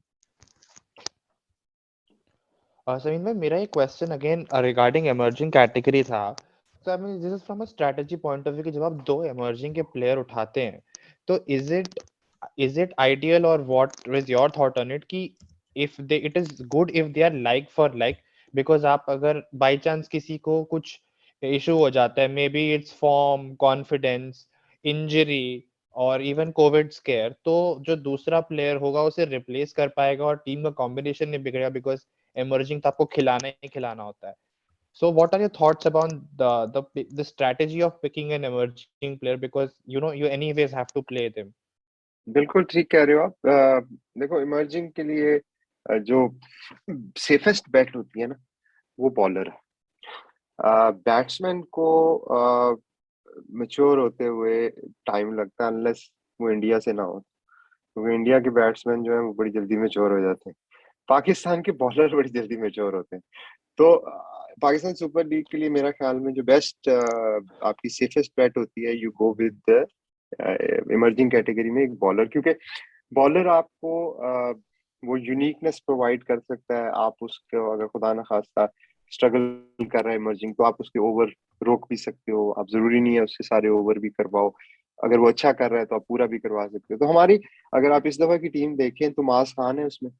समीन भाई, मेरा एक question again regarding emerging category था। तो I mean this is from a strategy point of view कि जब आप 2 इमर्जिंग के प्लेयर उठाते हैं तो इज इट आइडियल, और what is your thought on it कि if they it is good if they are like for like, because आप अगर बाय चांस किसी को कुछ इशू हो जाता है, may be it's form, confidence, injury और इवन कोविड स्केयर, तो जो दूसरा प्लेयर होगा उसे रिप्लेस कर पाएगा और टीम का कॉम्बिनेशन नहीं बिगड़ेगा, बिकॉज इमर्जिंग तो आपको खिलाना ही खिलाना होता है। So what are your thoughts about the strategy of picking an emerging player, because you anyways have to play them? बिल्कुल ठीक कह रहे हो आप। देखो इमर्जिंग के लिए जो सेफेस्ट बैट होती है ना, वो बॉलर है। बैट्समैन को मैच्योर होते हुए टाइम लगता है, अनलेस वो इंडिया से ना हो, क्योंकि इंडिया के बैट्समैन जो है वो बड़ी जल्दी मैच्योर हो जाते हैं। पाकिस्तान के बॉलर बड़ी जल्दी मैच्योर होते हैं। तो पाकिस्तान सुपर लीग के लिए मेरा ख्याल में जो बेस्ट आपकी सेफेस्ट बैट होती है, you go with emerging category में एक बॉलर, क्योंकि बॉलर आपको वो यूनिकनेस प्रोवाइड कर सकता है। आप उसको अगर खुदा ना खास्ता स्ट्रगल कर रहा है इमर्जिंग, तो आप उसके ओवर रोक भी सकते हो। आप जरूरी नहीं है उससे सारे ओवर भी करवाओ, अगर वो अच्छा कर रहा है तो आप पूरा भी करवा सकते हो। तो हमारी अगर आप इस दफा की टीम देखें तो मास खान है उसमें,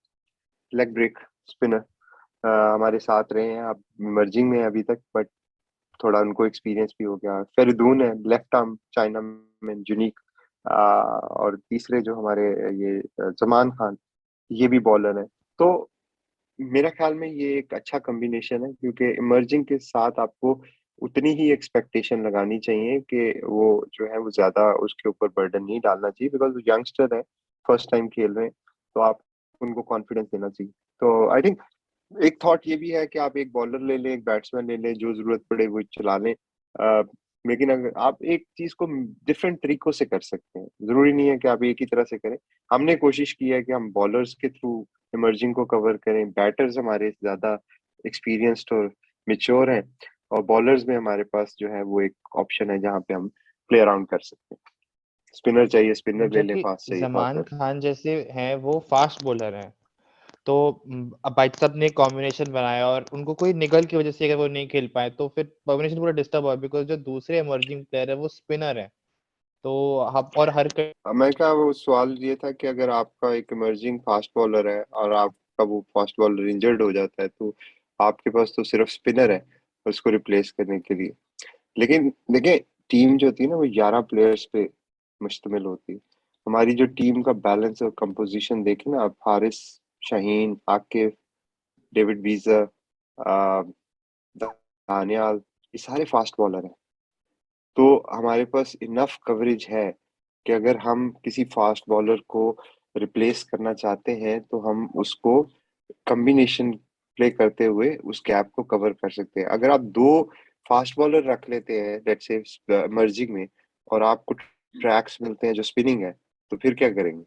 लेग ब्रेक स्पिनर, हमारे साथ रहे हैं, अब इमर्जिंग में अभी तक, बट थोड़ा उनको एक्सपीरियंस भी हो गया। फेरदून है लेफ्ट आर्म चाइना में यूनिक, और तीसरे जो हमारे ये जमान खान, ये भी बॉलर है। तो मेरा ख्याल में ये एक अच्छा कॉम्बिनेशन है, क्योंकि इमर्जिंग के साथ आपको उतनी ही एक्सपेक्टेशन लगानी चाहिए कि वो जो है वो ज्यादा उसके ऊपर बर्डन नहीं डालना चाहिए, बिकॉज वो यंगस्टर है, फर्स्ट टाइम खेल रहे हैं, तो आप उनको कॉन्फिडेंस देना चाहिए। तो आई थिंक एक थॉट ये भी है कि आप एक बॉलर ले लें, एक बैट्समैन ले लें, जो जरूरत पड़े वो चला लें। लेकिन अगर आप एक चीज को डिफरेंट तरीकों से कर सकते हैं, जरूरी नहीं है कि आप एक ही तरह से करें। हमने कोशिश की है कि हम बॉलर्स के थ्रू इमर्जिंग को कवर करें। बैटर्स हमारे ज्यादा एक्सपीरियंस्ड और मेच्योर हैं, और बॉलर्स में हमारे पास जो है वो एक ऑप्शन है जहाँ पे हम प्ले अराउंड कर सकते हैं। स्पिनर चाहिए स्पिनर ले लें, जबकि फास्ट चाहिए जमान फास्ट। खान जैसे हैं वो फास्ट बॉलर हैं, तो अब भाई साहब ने कॉम्बिनेशन बनाया और उनको कोई निगल की वजह से अगर वो नहीं खेल पाए तो फिर कॉम्बिनेशन पूरा डिस्टर्ब हुआ, बिकॉज जो दूसरे इमर्जिंग प्लेयर है वो स्पिनर है। तो हम और हर मैं क्या, वो सवाल ये था कि अगर आपका एक इमर्जिंग फास्ट बॉलर है और आपका वो फास्ट बॉलर इंजर्ड हो जाता है, तो आपके पास तो सिर्फ स्पिनर है उसको रिप्लेस करने के लिए। लेकिन देखिए, टीम जो होती है ना वो 11 प्लेयर्स पे मुश्तमिल होती है। हमारी जो टीम का बैलेंस और कंपोजिशन देखें ना आप, हारिस, शाहीन, आकिब, डेविड वीजर, दानियाल, ये सारे फास्ट बॉलर हैं। तो हमारे पास इनफ कवरेज है कि अगर हम किसी फास्ट बॉलर को रिप्लेस करना चाहते हैं तो हम उसको कॉम्बिनेशन प्ले करते हुए उस गैप को कवर कर सकते हैं। अगर आप दो फास्ट बॉलर रख लेते हैं लेट्स से मर्जिंग में, और आपको ट्रैक्स मिलते हैं जो स्पिनिंग है, तो फिर क्या करेंगे?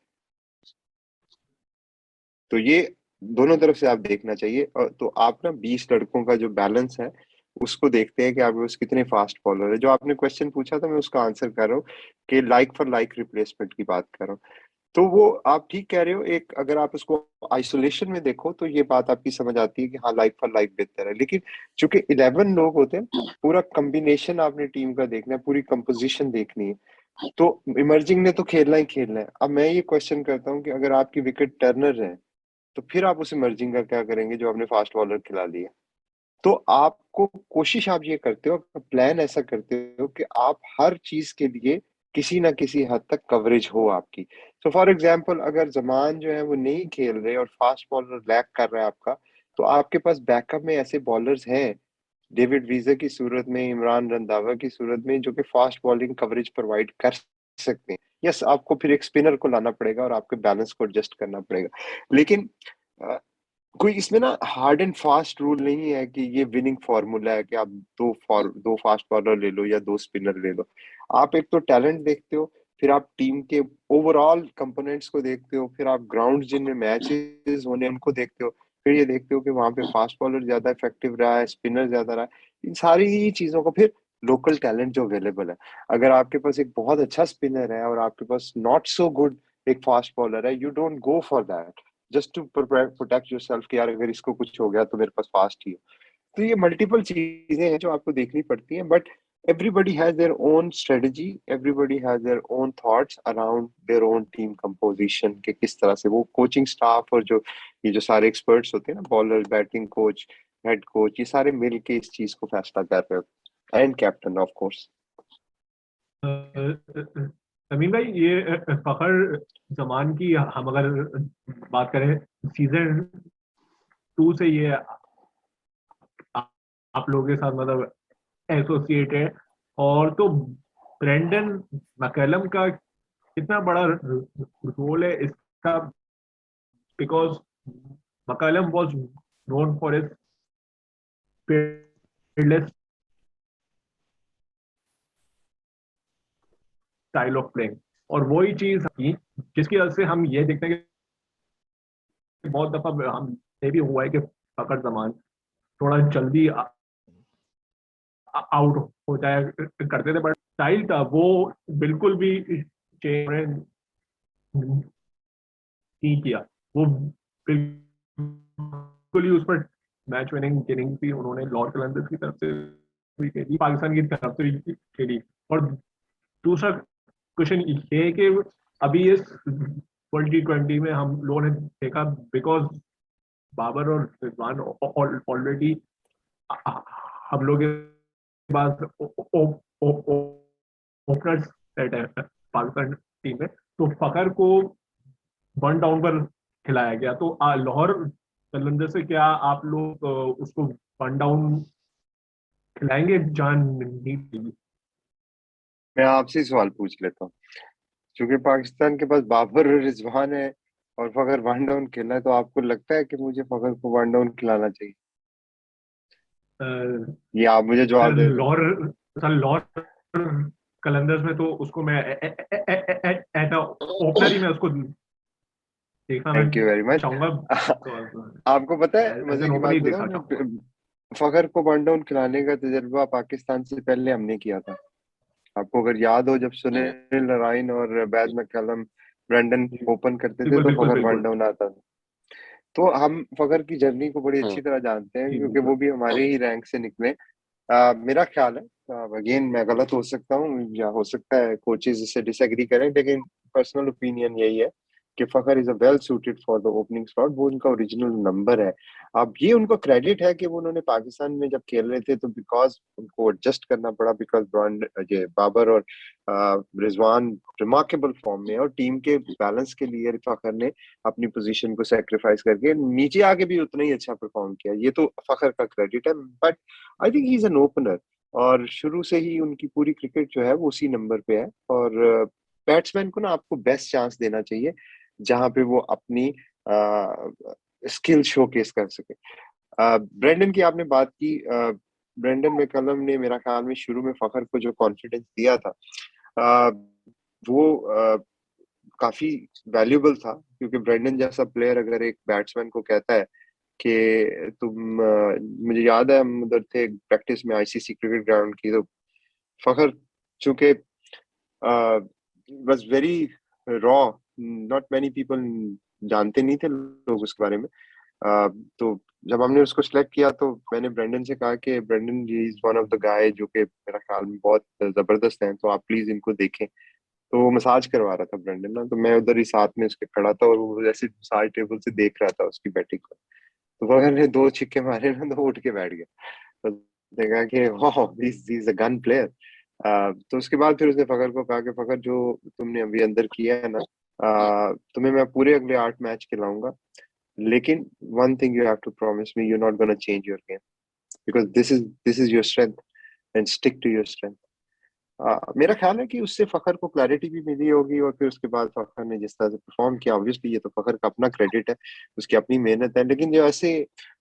तो ये दोनों तरफ से आप देखना चाहिए। और तो आप ना 20 लड़कों का जो बैलेंस है उसको देखते हैं कि आपके पास कितने फास्ट बॉलर है। जो आपने क्वेश्चन पूछा था मैं उसका आंसर कर रहा हूँ कि लाइक फॉर लाइक रिप्लेसमेंट की बात कर रहा हूँ। तो वो आप ठीक कह रहे हो, एक अगर आप उसको आइसोलेशन में देखो तो ये बात आपकी समझ आती है कि हाँ लाइक फॉर लाइक बेहतर है। लेकिन चूंकि 11 लोग होते हैं, पूरा कॉम्बिनेशन आपने टीम का देखना है, पूरी कंपोजिशन देखनी है, तो इमर्जिंग ने तो खेलना ही खेलना है। अब मैं ये क्वेश्चन करता हूँ कि अगर आपकी विकेट टर्नर है तो फिर आप उस इमर्जिंग का क्या करेंगे जो आपने फास्ट बॉलर खिला लिया? तो आपको कोशिश आप ये करते हो, प्लान ऐसा करते हो कि आप हर चीज के लिए किसी ना किसी हद तक कवरेज हो आपकी। सो फॉर एग्जांपल अगर जमान जो है वो नहीं खेल रहे और फास्ट बॉलर लैग कर रहा है आपका, तो आपके पास बैकअप में ऐसे बॉलर्स हैं, डेविड वीजर की सूरत में, इमरान रंधावा की सूरत में, जो कि फास्ट बॉलिंग कवरेज प्रोवाइड कर सकते हैं। यस, आपको फिर एक स्पिनर को लाना पड़ेगा और आपके बैलेंस को एडजस्ट करना पड़ेगा। लेकिन कोई इसमें ना हार्ड एंड फास्ट रूल नहीं है कि ये विनिंग फॉर्मूला है कि आप दो फास्ट बॉलर ले लो या दो स्पिनर ले लो। आप एक तो टैलेंट देखते हो, फिर आप टीम के ओवरऑल कंपोनेंट्स को देखते हो, फिर आप ग्राउंड जिनमें मैचेस होने उनको देखते हो, फिर ये देखते हो कि वहां पे फास्ट बॉलर ज्यादा इफेक्टिव रहा है, स्पिनर ज्यादा रहा है। इन सारी ही चीजों को फिर लोकल टैलेंट जो अवेलेबल है, अगर आपके पास एक बहुत अच्छा स्पिनर है और आपके पास नॉट सो गुड एक फास्ट बॉलर है, you don't go for that just to protect yourself कि यार अगर इसको कुछ हो गया तो मेरे पास फास्ट ही हो। तो ये मल्टीपल चीजें हैं जो आपको देखनी पड़ती हैं, but everybody has their own strategy, everybody has their own thoughts around their own team composition के किस तरह से वो कोचिंग स्टाफ और जो ये जो सारे एक्सपर्ट्स होते हैं ना, bowler, batting coach, head coach, ये सारे मिल के इस चीज को फैसला कर रहे होते हैं, and captain of course. Tamim भाई, ये फखर जमान की हम अगर बात करें, सीजन 2 से ये आप लोगों के साथ मतलब एसोसिएटेड, और तो ब्रेंडन मैकलम का कितना बड़ा रोल है इसका, because McCullum was known for his fearless style of playing, और वही चीज थी जिसकी वजह से हम ये देखते हैं कि बहुत दफा हम ये भी हुआ है कि फखर जमान थोड़ा जल्दी आउट हो जाया करते थे, बट स्टाइल था वो बिल्कुल भी चेंज नहीं किया। वो बिल्कुल ही उस पर मैच विनिंग इनिंग भी उन्होंने लॉर्ड कलंदर्स की तरफ से भी खेली, पाकिस्तान की तरफ से भी खेली। और दूसरा क्वेश्चन ये है कि अभी इस वर्ल्ड T20 में हम लोगों ने देखा, बिकॉज बाबर और रिजवान ऑलरेडी हम लोग के पास ओपनर सेट है पाकिस्तान टीम में, तो फखर को वन डाउन पर खिलाया गया। तो लाहौर कलंदर से क्या आप लोग उसको वन डाउन खिलाएंगे जान नहीं? मैं आपसे सवाल पूछ लेता हूँ, क्योंकि पाकिस्तान के पास बाबर और रिजवान है और फखर वन डाउन खेलना है, तो आपको लगता है कि मुझे फखर को वन डाउन खिलाना चाहिए? ये आप मुझे जवाब दे दो। लाहौर कलंदर्स में तो उसको मैं एट ओपनर ही मैं उसको देखना मैं थैंक यू वेरी मच। चाहूंगा। आपको पता है एज मजे एन की ओपनर बात ही देखना बताऊं, चाहूंगा। फखर को वन डाउन खिलाने का तजर्बा पाकिस्तान से पहले हमने किया था। आपको अगर याद हो, जब सुनील नारायण और बैद मैकलम ब्रेंडन ओपन करते थे बिल्कुल तो बिल्कुल फखर वन बिल्कुल। डाउन आता था। तो हम फखर की जर्नी को बड़ी हम्म। अच्छी तरह जानते हैं, जी क्योंकि बिल्कुल। वो भी हमारे ही रैंक से निकले। मेरा ख्याल है, अगेन मैं गलत हो सकता हूँ या हो सकता है कोचेज इससे डिसएग्री करें, लेकिन पर्सनल ओपिनियन यही है कि Fakhar is a well suited for the opening slot. वो उनका ओरिजिनल नंबर है। अब ये उनको क्रेडिट है कि वो उन्होंने पाकिस्तान में जब खेल रहे थे तो बिकॉज उनको एडजस्ट करना पड़ा, बिकॉज ब्रांड ये बाबर और रिजवान रिमार्केबल फॉर्म में, और टीम के बैलेंस के लिए फखर ने अपनी पोजीशन को सेक्रीफाइस करके नीचे आके भी उतना ही अच्छा परफॉर्म किया। ये तो फखर का क्रेडिट है। But I think he is an opener, और शुरू से ही उनकी पूरी क्रिकेट जो है वो उसी नंबर पे है। और बैट्समैन को ना आपको बेस्ट चांस देना चाहिए जहां पे वो अपनी स्किल शोकेस कर सके। ब्रेंडन की आपने बात की, ब्रेंडन मैकलम ने मेरा ख्याल में शुरू में फखर को जो कॉन्फिडेंस दिया था अ, वो काफी वैल्यूबल था, क्योंकि ब्रेंडन जैसा प्लेयर अगर एक बैट्समैन को कहता है कि तुम मुझे याद है हम उधर थे प्रैक्टिस में आईसीसी क्रिकेट ग्राउंड की, तो फखर चूंकि was very raw, not many people जानते नहीं थे लोग उसके बारे में। तो जब हमने उसको सिलेक्ट किया तो मैंने ब्रेंडन से कहा कि Brendon is one of the guy जो कि मेरा ख्याल में बहुत जबरदस्त हैं, तो आप प्लीज इनको देखें। तो वो मसाज करवा रहा था ब्रेंडन ना, तो मैं उधर ही साथ में उसके खड़ा था और वो जैसे मसाज टेबल से देख रहा था उसकी बैटिंग को। तो वो अगर दो छिक्के मारे ना तो वो उठ के बैठ गया। तो देखा कि वाह this is a gun player. तो उसके बाद फिर उसने फखर को कहा कि फखर जो तुमने अभी अंदर किया है ना, तुम्हें मैं पूरे अगले 8 मैच खिलाऊंगा, लेकिन one thing you have to promise me, you not gonna change your game, because this is your strength, and stick to your strength. मेरा ख्याल है कि उससे फखर को क्लैरिटी भी मिली होगी, और फिर उसके बाद फखर ने जिस तरह से परफॉर्म किया, ऑब्वियसली ये तो फखर का अपना क्रेडिट है, उसकी अपनी मेहनत है। लेकिन जो ऐसे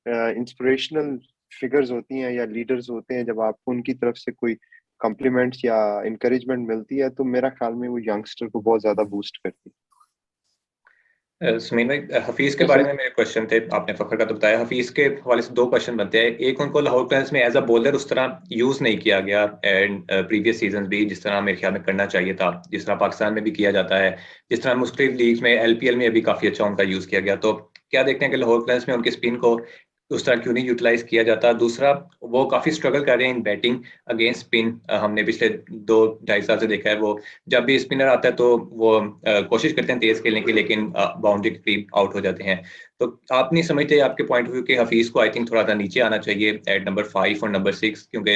इंस्पिरेशनल फिगर्स होती हैं या लीडर्स होते हैं, जब आपको उनकी तरफ से कोई कॉम्प्लीमेंट्स या इंकरेजमेंट मिलती है, तो मेरा ख्याल में वो यंगस्टर को बहुत ज्यादा बूस्ट करती है। सुमीन भाई, हफीज के बारे में मेरे क्वेश्चन थे। आपने फखर का तो बताया, हफीज के हवाले से 2 क्वेश्चन बनते हैं। एक, उनको लाहौर क्लाइंस में एज अ बॉलर उस तरह यूज नहीं किया गया, एंड प्रीवियस सीजन भी जिस तरह मेरे ख्याल में करना चाहिए था, जिस तरह पाकिस्तान में भी किया जाता है, जिस तरह मुख्तलिफ लीग्स में एलपीएल में अभी काफी अच्छा उनका यूज किया गया। तो क्या देखते हैं कि लाहौर क्लाइंस में उनके स्पिन को उस तरह क्यों नहीं यूटिलाइज किया जाता? दूसरा, वो काफी स्ट्रगल कर रहे हैं इन बैटिंग अगेंस्ट स्पिन। हमने पिछले 2-2.5 साल से देखा है, वो जब भी स्पिनर आता है तो वो कोशिश करते हैं तेज खेलने की, लेकिन बाउंड्री के करीब आउट हो जाते हैं। तो आप नहीं समझते, आपके पॉइंट ऑफ व्यू के हफीज को आई थिंक थोड़ा सा नीचे आना चाहिए एट नंबर 5 और नंबर 6, क्योंकि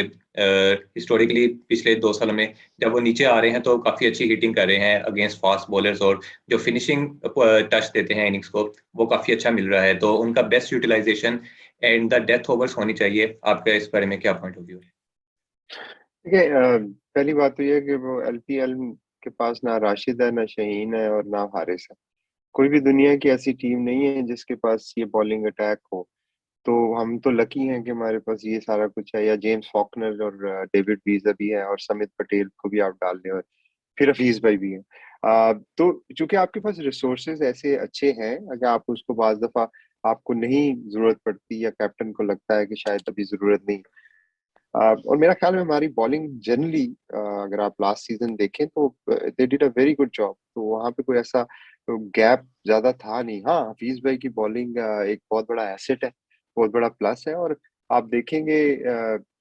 हिस्टोरिकली पिछले 2 सालों में जब वो नीचे आ रहे हैं तो काफी अच्छी हिटिंग कर रहे हैं अगेंस्ट फास्ट बॉलर्स, और जो फिनिशिंग टच देते हैं इनिंग्स को वो काफी अच्छा मिल रहा है। तो उनका best utilisation and the death overs होनी चाहिए। आपका इस बारे में क्या पॉइंट ऑफ व्यू है? देखिए, पहली बात तो ये है कि वो एलपीएल के पास ना राशिद है, ना शहीन है, और ना हारिस है। कोई भी दुनिया की ऐसी टीम नहीं है जिसके पास ये बॉलिंग अटैक हो। तो हम तो लकी हैं कि हमारे पास ये सारा कुछ है, या जेम्स फॉकनर और डेविड वीजर भी है, और समित पटेल को भी आप डाल दें, और फिर हफीज भाई भी हैं। तो चूंकि आपके पास रिसोर्सेज ऐसे अच्छे हैं, अगर आप उसको बाज दफा आपको नहीं जरूरत पड़ती, या कैप्टन को लगता है कि शायद अभी जरूरत नहीं। और मेरा ख्याल में हमारी बॉलिंग जनरली, अगर आप लास्ट सीजन देखें तो they did a very good job, तो वहां पे कोई ऐसा गैप ज्यादा था नहीं। हाँ, हफीज भाई की बॉलिंग एक बहुत बड़ा एसेट है, बहुत बड़ा प्लस है। और आप देखेंगे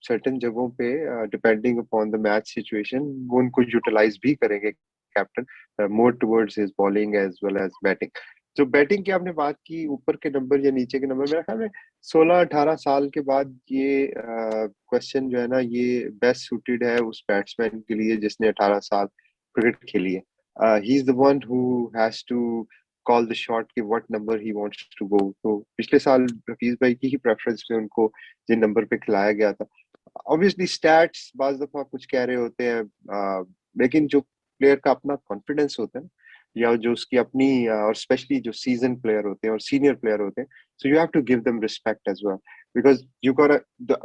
सर्टेन जगहों पे, depending upon the match situation, वो उनको यूटिलाइज भी करेंगे captain, more towards his bowling as well as batting. जो बैटिंग की आपने बात की, ऊपर के नंबर या नीचे के नंबर, मेरा ख्याल में 16-18 साल के बाद ये क्वेश्चन जो है ना, ये बेस्ट सूटेड है उस बैट्समैन के लिए जिसने 18 साल क्रिकेट खेली है। He is the one who has to call the shot कि what number he wants to go. तो पिछले साल हफीज भाई की ही प्रेफरेंस में उनको जिन नंबर पे खिलाया गया था। ऑब्वियसली स्टैट्स बाज दफा कुछ कह रहे होते हैं, लेकिन जो प्लेयर का अपना कॉन्फिडेंस होता है, या जो उसकी अपनी और स्पेशली जो सीजन प्लेयर होते हैं और सीनियर प्लेयर होते हैं, so you have to give them respect as well, because you got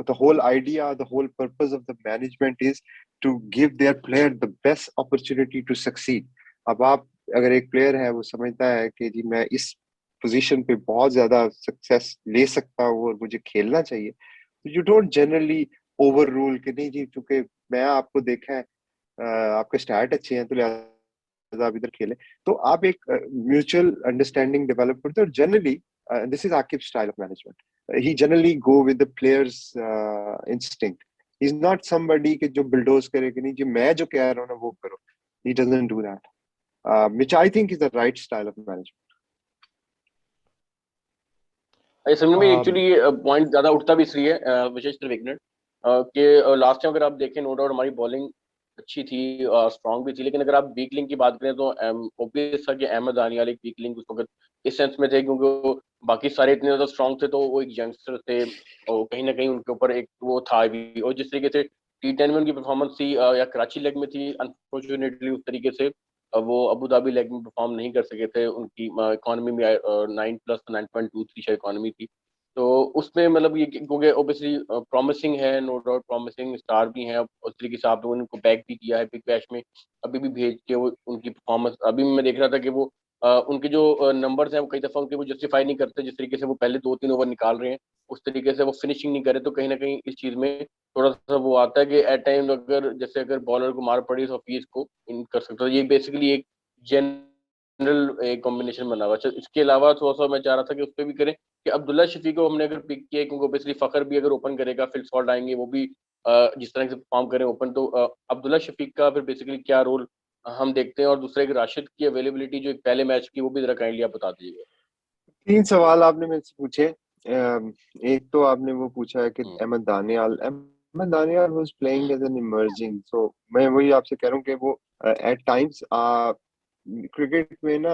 the whole idea, the whole purpose of the management is to give their player the best opportunity to succeed. अब आप अगर एक player है, वो समझता है कि जी मैं इस पोजीशन पे बहुत ज्यादा सक्सेस ले सकता हूँ और मुझे खेलना चाहिए, तो you don't generally over rule कि नहीं जी, चूंकि मैं आपको देखा है आपके स्टार्ट अच्छे हैं तो लिहाजा आप इधर खेले। तो आप एक म्यूचुअल अंडरस्टैंडिंग डेवलप करते हो। Generally this is Akib's style of management. He generally go with the player's instinct. He is not somebody कि जो बुलडोज करे कि नहीं जी मैं जो कह रहा हूँ ना वो करो. He doesn't do that, which I think is the right style of management. ये समझ में हाँ एक्चुअली पॉइंट ज्यादा उठता भी इसलिए विशेष सिर्फ एक मिनट कि लास्ट टाइम अगर आप देखें नो डाउट हमारी बॉलिंग अच्छी थी, स्ट्रांग भी थी, लेकिन अगर आप वीक लिंक की बात करें तो ऑब्वियस था कि अहमद दानियाल एक वीक लिंक उस वक्त इस सेंस में थे क्योंकि वो बाकी सारे इतने ज्यादा स्ट्रांग थे, तो वो एक यंगस्टर थे और कहीं ना कहीं उनके ऊपर एक वो था भी, और जिस तरीके से T10 में उनकी परफॉर्मेंस थी या कराची लेग में थी, अनफॉर्चुनेटली उस तरीके से वो अबू धाबी लेग में परफॉर्म नहीं कर सके थे, उनकी इकोनॉमी में 9 प्लस 9.23 शायद इकोनॉमी थी, तो उसमें मतलब ये क्योंकि ओबियसली प्रॉमिसिंग है, नो डाउट प्रॉमिसिंग स्टार भी हैं, उस तरीके से आप लोगों ने उनको बैक भी किया है बिग बैश में, अभी भी भेज के वो उनकी परफॉर्मेंस, अभी मैं देख रहा था कि वो उनके जो नंबर्स हैं वो कई दफा उनके वो जस्टिफाई नहीं करते, जिस तरीके से वो पहले 2-3 ओवर निकाल रहे हैं उस तरीके से वो फिनिशिंग नहीं करे, तो कहीं ना कहीं इस चीज में थोड़ा सा वो आता है कि एट टाइम अगर जैसे अगर बॉलर को मार पड़ी तो फीस को इन कर सकता है, ये बेसिकली एक जनरल एक कॉम्बिनेशन बना हुआ है। इसके अलावा थोड़ा सा मैं चाह रहा था कि उस पर भी करें कि अब्दुल्ला शफीक को हमने अगर पिक किया क्योंकि ऑब्वियसली फखर भी अगर ओपन करेगा, फिल सॉल्ट आएंगे, वो भी जिस तरह से परफॉर्म करें ओपन, तो अब्दुल्ला शफीक का फिर बेसिकली क्या रोल हम देखते हैं, और दूसरे एक राशिद की अवेलेबिलिटी जो एक पहले मैच की वो भी जरा काइंडली आप बता दीजिएगा। 3 सवाल आपने मेरे से पूछे. एक तो आपने वो पूछा है कि Ahmed Daniyal was playing as an emerging, so मैं वही आपसे कह रहा हूँ कि वो एट टाइम्स क्रिकेट में ना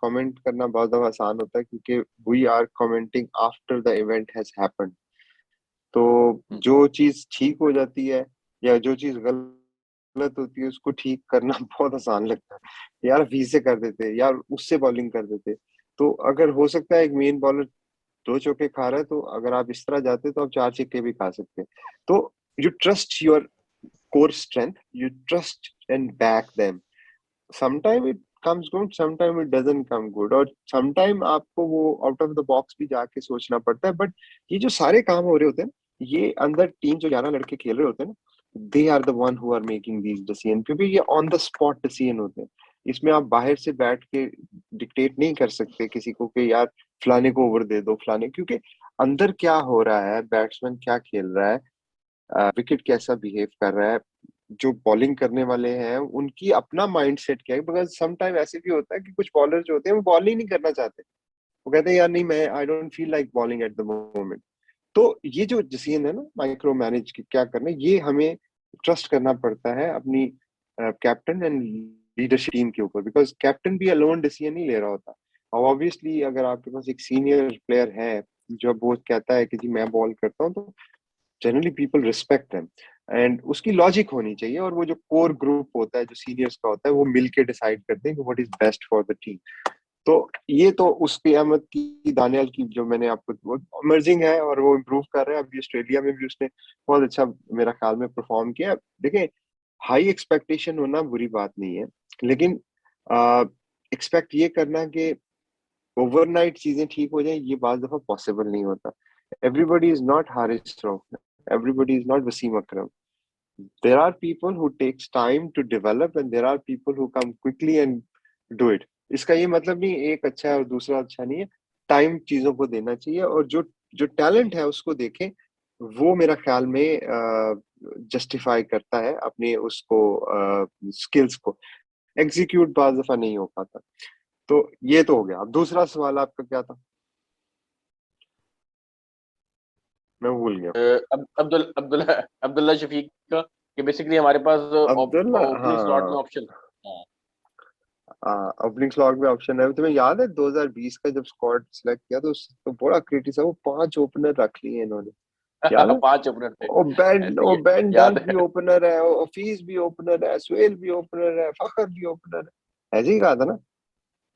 कमेंट करना बहुत ज्यादा आसान होता है क्योंकि we are commenting after the event has happened. तो जो चीज ठीक हो जाती है या जो चीज गलत होती है उसको ठीक करना बहुत आसान लगता है. यार वी से कर देते, यार उससे बॉलिंग कर देते. तो अगर हो सकता है एक मेन बॉलर 2 चौके खा रहा है, तो अगर आप इस तरह जाते तो आप 4 छक्के भी खा सकते. तो you trust your core strength, you trust and back them. Sometime it comes good, sometime it doesn't come good, और समटाइम आपको वो आउट ऑफ द बॉक्स भी जाके सोचना पड़ता है. बट ये जो सारे काम हो रहे होते हैं, ये अंदर टीम जो 11 लड़के खेल रहे होते हैं ना, they are the one who are making these decision, क्योंकि ये ऑन द स्पॉट डिसीजन होते हैं. इसमें आप बाहर से बैठ के डिक्टेट नहीं कर सकते किसी को कि यार फलाने को ओवर दे दो, फलाने, क्योंकि अंदर क्या हो रहा है, बैट्समैन क्या खेल रहा है, विकेट कैसा बिहेव कर रहा है, जो बॉलिंग करने वाले हैं उनकी अपना माइंडसेट क्या है. बिकॉज सम टाइम ऐसे भी होता है कि कुछ बॉलर जो होते हैं वो बॉलिंग नहीं करना चाहते, वो कहते हैं यार नहीं, मैं I don't feel like bowling at the moment. तो ये जो डिसीजन है ना माइक्रो मैनेज क्या करना है, ये हमें ट्रस्ट करना पड़ता है अपनी कैप्टन एंड लीडरशिप टीम के ऊपर, बिकॉज कैप्टन भी अलोन डिसीजन नहीं ले रहा होता. और ऑब्वियसली अगर आपके पास एक सीनियर प्लेयर है जब वो कहता है कि जी मैं बॉल करता हूँ, तो generally people respect them, and उसकी लॉजिक होनी चाहिए. और वो जो कोर ग्रुप होता है जो सीनियर्स का होता है वो मिलके डिसाइड करते हैं कि what is best for the team. तो ये तो उसकी अहमद की दानियाल की जो मैंने आपको, वो इमर्जिंग है और वो इम्प्रूव कर रहा है. अभी ऑस्ट्रेलिया में भी उसने बहुत अच्छा मेरा ख्याल में परफॉर्म किया. देखें, हाई एक्सपेक्टेशन होना बुरी बात नहीं है, लेकिन एक्सपेक्ट ये करना कि ओवरनाइट चीजें ठीक हो जाए, ये बात दफा पॉसिबल नहीं होता. Everybody is not Haris rough, everybody is not Wasim Akram. There are people who takes time to develop and there are people who come quickly and do it. इसका ये मतलब नहीं एक अच्छा है और दूसरा अच्छा नहीं है. टाइम चीजों को देना चाहिए, और जो जो टैलेंट है उसको देखें. वो मेरा ख्याल में जस्टिफाई करता है अपने उसको स्किल्स को. एग्जीक्यूट बाज दफा नहीं हो पाता. तो ये तो हो गया. अब दूसरा सवाल आपका क्या था, मैं भूल गया. अब्दुल्ला शफीक का कि बेसिकली हमारे पास अब्दुल्ला, ओपनिंग स्लॉट में हाँ, ऑप्शन. ओपनिंग स्लॉट में ऑप्शन है. तुम्हें याद है 2020 का जब स्क्वाड सिलेक्ट किया तो बड़ा क्रिटिसाइज, वो 5 ओपनर रख लिए इन्होंने, याद है? 5 ओपनर थे ऐसे ओ ही बेन याद डंक है. भी ओपनर है, ओ हफीज भी ओपनर है, सुहेल भी ओपनर है, फखर भी ओपनर है. ऐसे ही कहा था ना.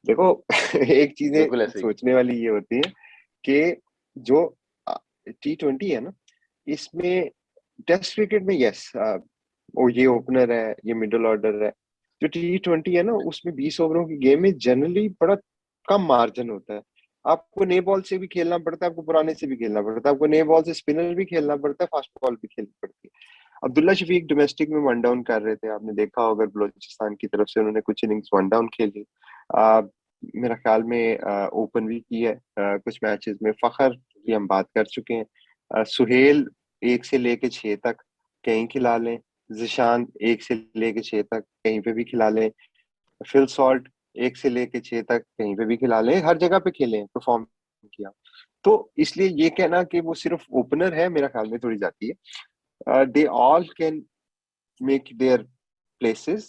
देखो एक चीजें बिल्कुल ऐसे ही. सोचने वाली ये होती है कि जो T20 है ना, इसमें टेस्ट क्रिकेट में यस, वो ये ओपनर है, ये मिडिल ऑर्डर है. जो T20 है ना, उसमें 20 ओवरों की गेम में जनरली बड़ा कम मार्जिन होता है. आपको नए बॉल से भी खेलना पड़ता है, आपको पुराने से भी खेलना पड़ता है, आपको नए बॉल से स्पिनर भी खेलना पड़ता है, फास्ट बॉल भी खेलनी पड़ती है. अब्दुल्ला शफीक डोमेस्टिक में वन डाउन कर रहे थे, आपने देखा होगा बलोचिस्तान की तरफ से उन्होंने कुछ इनिंग्स वन डाउन खेली. मेरा ख्याल में ओपन भी की है कुछ मैचेस में. फखर की हम बात कर चुके हैं. सुहेल 1 से लेके 6 तक कहीं खिला लें, ज़िशान 1 से लेके 6 तक कहीं पे भी खिला लें, फिल सॉल्ट 1 से लेके 6 तक कहीं पे भी खिला लें, हर जगह पे खेले, परफॉर्म किया। तो इसलिए ये कहना कि वो सिर्फ ओपनर है, मेरा ख्याल में थोड़ी जाती है। They all can make their places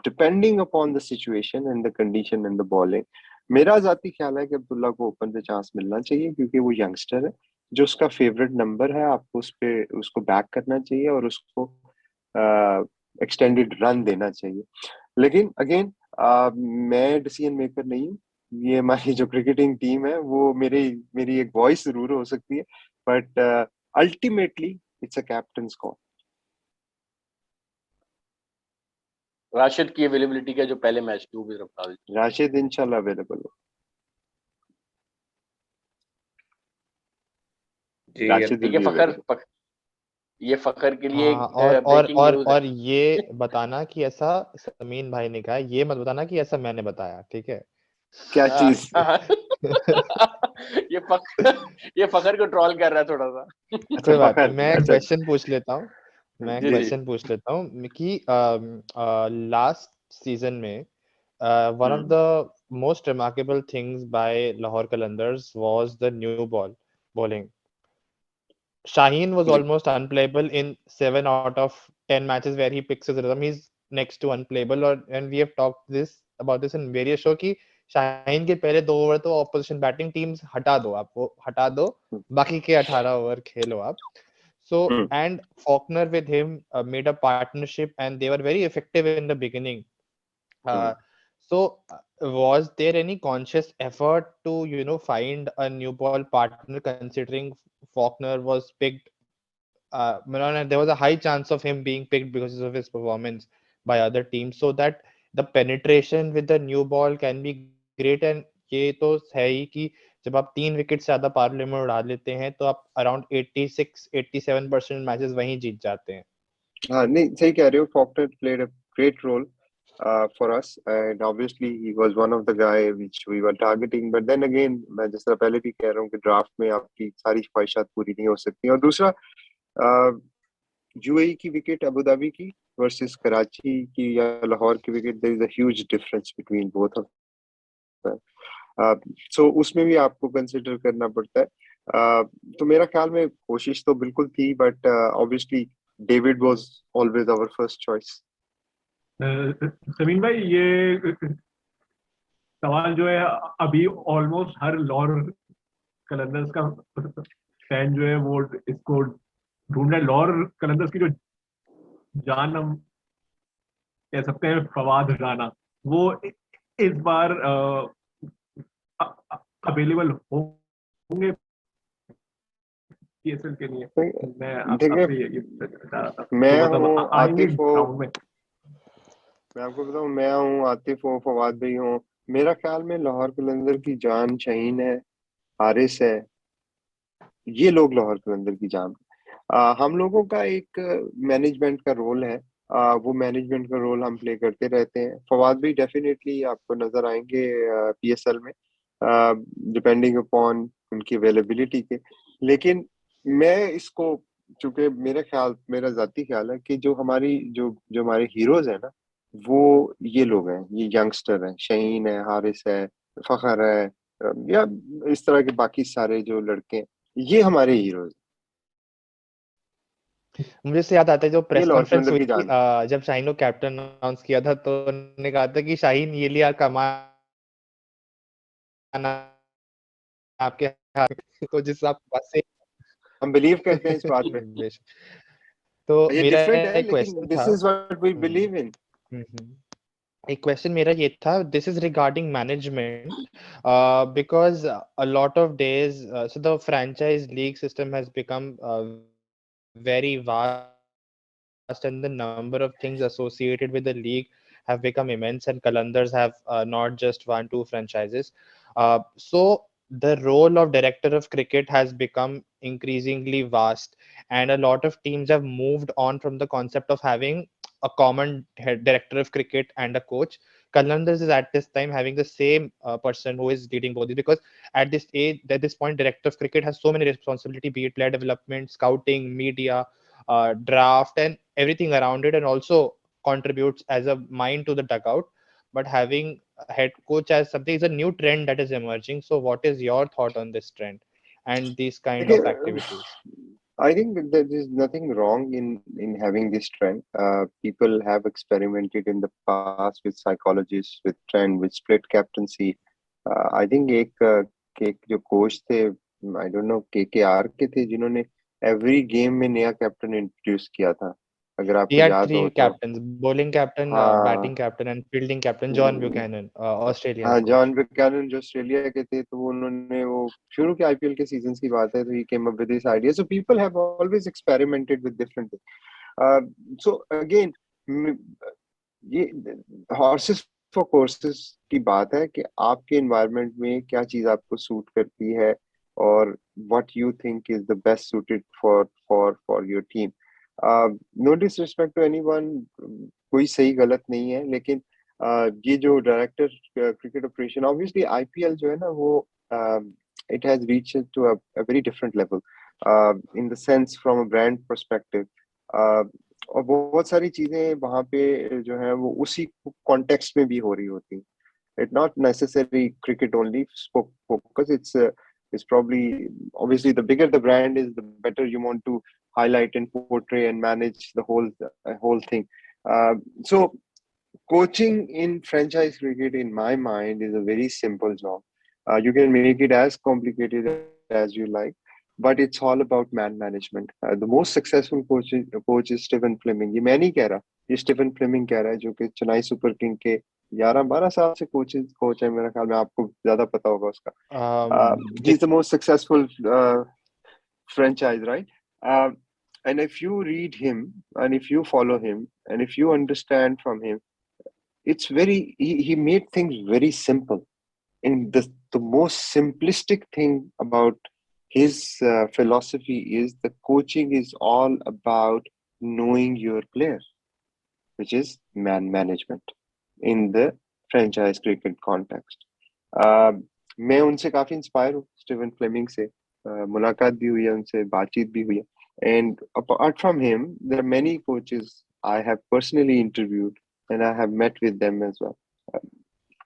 depending upon the situation and the condition and the bowling. मेरा ज़ाती ख्याल है कि अब्दुल्ला को ओपन पे चांस मिलना चाहिए क्योंकि वो यंगस्टर है, जो उसका फेवरेट नंबर है, आपको उसको बैक करना चाहिए और उसको एक्सटेंडेड रन देना चाहिए। लेकिन अगेन मैं डिसीजन मेकर नहीं हूँ, ये हमारी जो क्रिकेटिंग टीम है वो मेरी एक वॉइस जरूर हो सकती है, but ultimately it's a captains call. Rashid की अवेलेबिलिटी का जो पहले मैच की वो भी बता दीजिए। राशिद इंशाल्लाह अवेलेबल हो। जी राशिद ठीक है, will be available. ये फखर के लिए हाँ, एक ब्रेकिंग न्यूज है। और ये बताना कि ऐसा समीन भाई ने कहा, ये मत बताना कि ऐसा मैंने बताया, ठीक है? क्या चीज? ये फखर को ट्रोल कर रहा है थोड़ा सा। अच्छा कोई बात नहीं, फखर, मैं अच्छा क्वेश्चन पूछ लेता हूँ। मैं जी जी। क्वेश्चन पूछ लेता हूँ कि लास्ट सीजन में one of the most remarkable things by Lahore Qalandars was the new bowling. Shaheen was जी almost unplayable in 7 out of 10 matches where he picks his rhythm. He's next to unplayable, and we have talked about this in various show कि शाहीन के पहले 2 over तो opposition batting teams हटा दो, आप वो हटा दो, बाकी के 18 ओवर खेलो आप. So, and Faulkner with him made a partnership and they were very effective in the beginning. So, was there any conscious effort to, find a new ball partner considering Faulkner was picked? There was a high chance of him being picked because of his performance by other teams, so that the penetration with the new ball can be great. And ये तो है ही कि जब आप 3 wicket से ज्यादा power में उड़ा लेते हैं तो आप अराउंड 86-87% मैचेस वहीं जीत जाते हैं. हाँ नहीं सही कह रहे हो, Faulkner played a great role for us and obviously he was one of the guy which we were targeting, but then again मैं जिस तरह पहले भी कह रहा हूँ कि ड्राफ्ट में आपकी सारी ख्वाहिशात पूरी नहीं हो सकती. और दूसरा यूएई की विकेट, अबू धाबी की वर्सेस कराची की या लाहौर की wicket, there is a huge difference between both of so उसमें भी आपको कंसिडर करना पड़ता है. तो मेरा ख्याल में कोशिश तो बिल्कुल थी, but obviously David was always our first choice. Sameen भाई, ये सवाल जो है अभी ऑलमोस्ट हर लाहौर कलंदर्स का फैन जो है वो इसको ढूंढ रहा है. लाहौर कलंदर्स की जो जान हम कह सकते हैं फवाद राना, वो इस बार अवेलेबल होंगे पीएसएल के लिए. मैं आपसे ये बता रहा था. मैं तो मतलब हूँ आएंगे आतिफ हो, ग्राउंड में. मैं आपको बताऊं, मैं हूँ आतिफ हो, फवाद भाई हूँ. मेरा ख्याल में लाहौर कलंदर की जान शाहीन है, हारिस है, ये लोग लाहौर कलंदर की जान. हम लोगों का एक मैनेजमेंट का रोल है, वो मैनेजमेंट का रोल हम प्ले करते रहते हैं. फवाद भी डेफिनेटली आपको नजर आएंगे पीएसएल में, डिपेंडिंग अपॉन उनकी अवेलेबिलिटी के. लेकिन मैं इसको, चूंकि मेरा जाती ख्याल है कि जो हमारे हीरोज है ना, वो ये लोग हैं, ये यंगस्टर हैं, शहीन है, हारिस है, फखर है, या इस तरह के बाकी सारे जो लड़के हैं, ये हमारे हीरोज. मुझे इससे याद आता है जो ये प्रेस लाहौर कॉन्फ्रेंस कलंदर हुई की थी जान है. जब शाहीन को कैप्टन अनाउंस किया था, तो उन्होंने कहा था कि शाहीन ये लिया कमान आपके हाथ में, तो जिस आप बात से हम बिलीव करते हैं इस बात पे. तो ये मेरा डिफरेंट है, एक लेकिन क्वेश्चन दिस था. Is what we hmm, believe in. Hmm. एक क्वेश्चन मेरा ये था, this is regarding management, because a lot of days so the franchise league system has become very vast and the number of things associated with the league have become immense, and Qalandars have not just 1-2 franchises. So the role of director of cricket has become increasingly vast, and a lot of teams have moved on from the concept of having a common head director of cricket and a coach. Qalandars is at this time having the same person who is leading both, because at this point, director of cricket has so many responsibility, be it player development, scouting, media, draft and everything around it, and also contributes as a mind to the dugout. But having a head coach as something is a new trend that is emerging. So what is your thought on this trend and these kind Okay, of activities? I think that there is nothing wrong in having this trend. People have experimented in the past with psychologists, with trend, with split captaincy. I think एक जो coach थे, I don't know KKR के थे, जिन्होंने every game में नया captain introduce किया था, अगर He आपको had याद हो three तो। captains: bowling captain, हाँ, batting captain, and fielding captain. John Buchanan, Australian हाँ, coach. जॉन बुchanan जो ऑस्ट्रेलिया के थे, तो उन्होंने वो शुरू के IPL के सीजन की बात है, तो he came up with this idea. So people have always experimented with different things. So again, ये horses for courses की बात है कि आपके environment में क्या चीज आपको सूट करती है और what you think is the best suited for your team. No disrespect to anyone, कोई सही गलत नहीं है, लेकिन ये जो director cricket operation, obviously IPL जो है ना, वो it has reached to a very different level in the sense from a brand perspective. और बहुत सारी चीजें वहां पे जो है वो उसी कॉन्टेक्स्ट में भी हो रही होती हैं. It's not necessarily cricket only focus. It's probably, obviously, the bigger the brand is, the better you want to highlight and portray and manage the whole thing. So coaching in franchise cricket, in my mind, is a very simple job. You can make it as complicated as you like, but it's all about man management. The most successful coach is Stephen Fleming. ये मैं नहीं कह रहा, ये Stephen Fleming कह रहा है, जो कि चेन्नई सुपर किंग के 11-12 साल से कोच है, मेरा ख्याल में आपको ज्यादा पता होगा उसका. He's the most successful franchise, right? And if you read him, and if you follow him, and if you understand from him, it's he made things very simple. And the most simplistic thing about his philosophy is the coaching is all about knowing your players, which is man management in the franchise cricket context. मैं उनसे काफी inspire हूँ, Steven Fleming से मुलाकात भी हुई है, उनसे बातचीत भी हुई है. And apart from him, there are many coaches I have personally interviewed and I have met with them as well.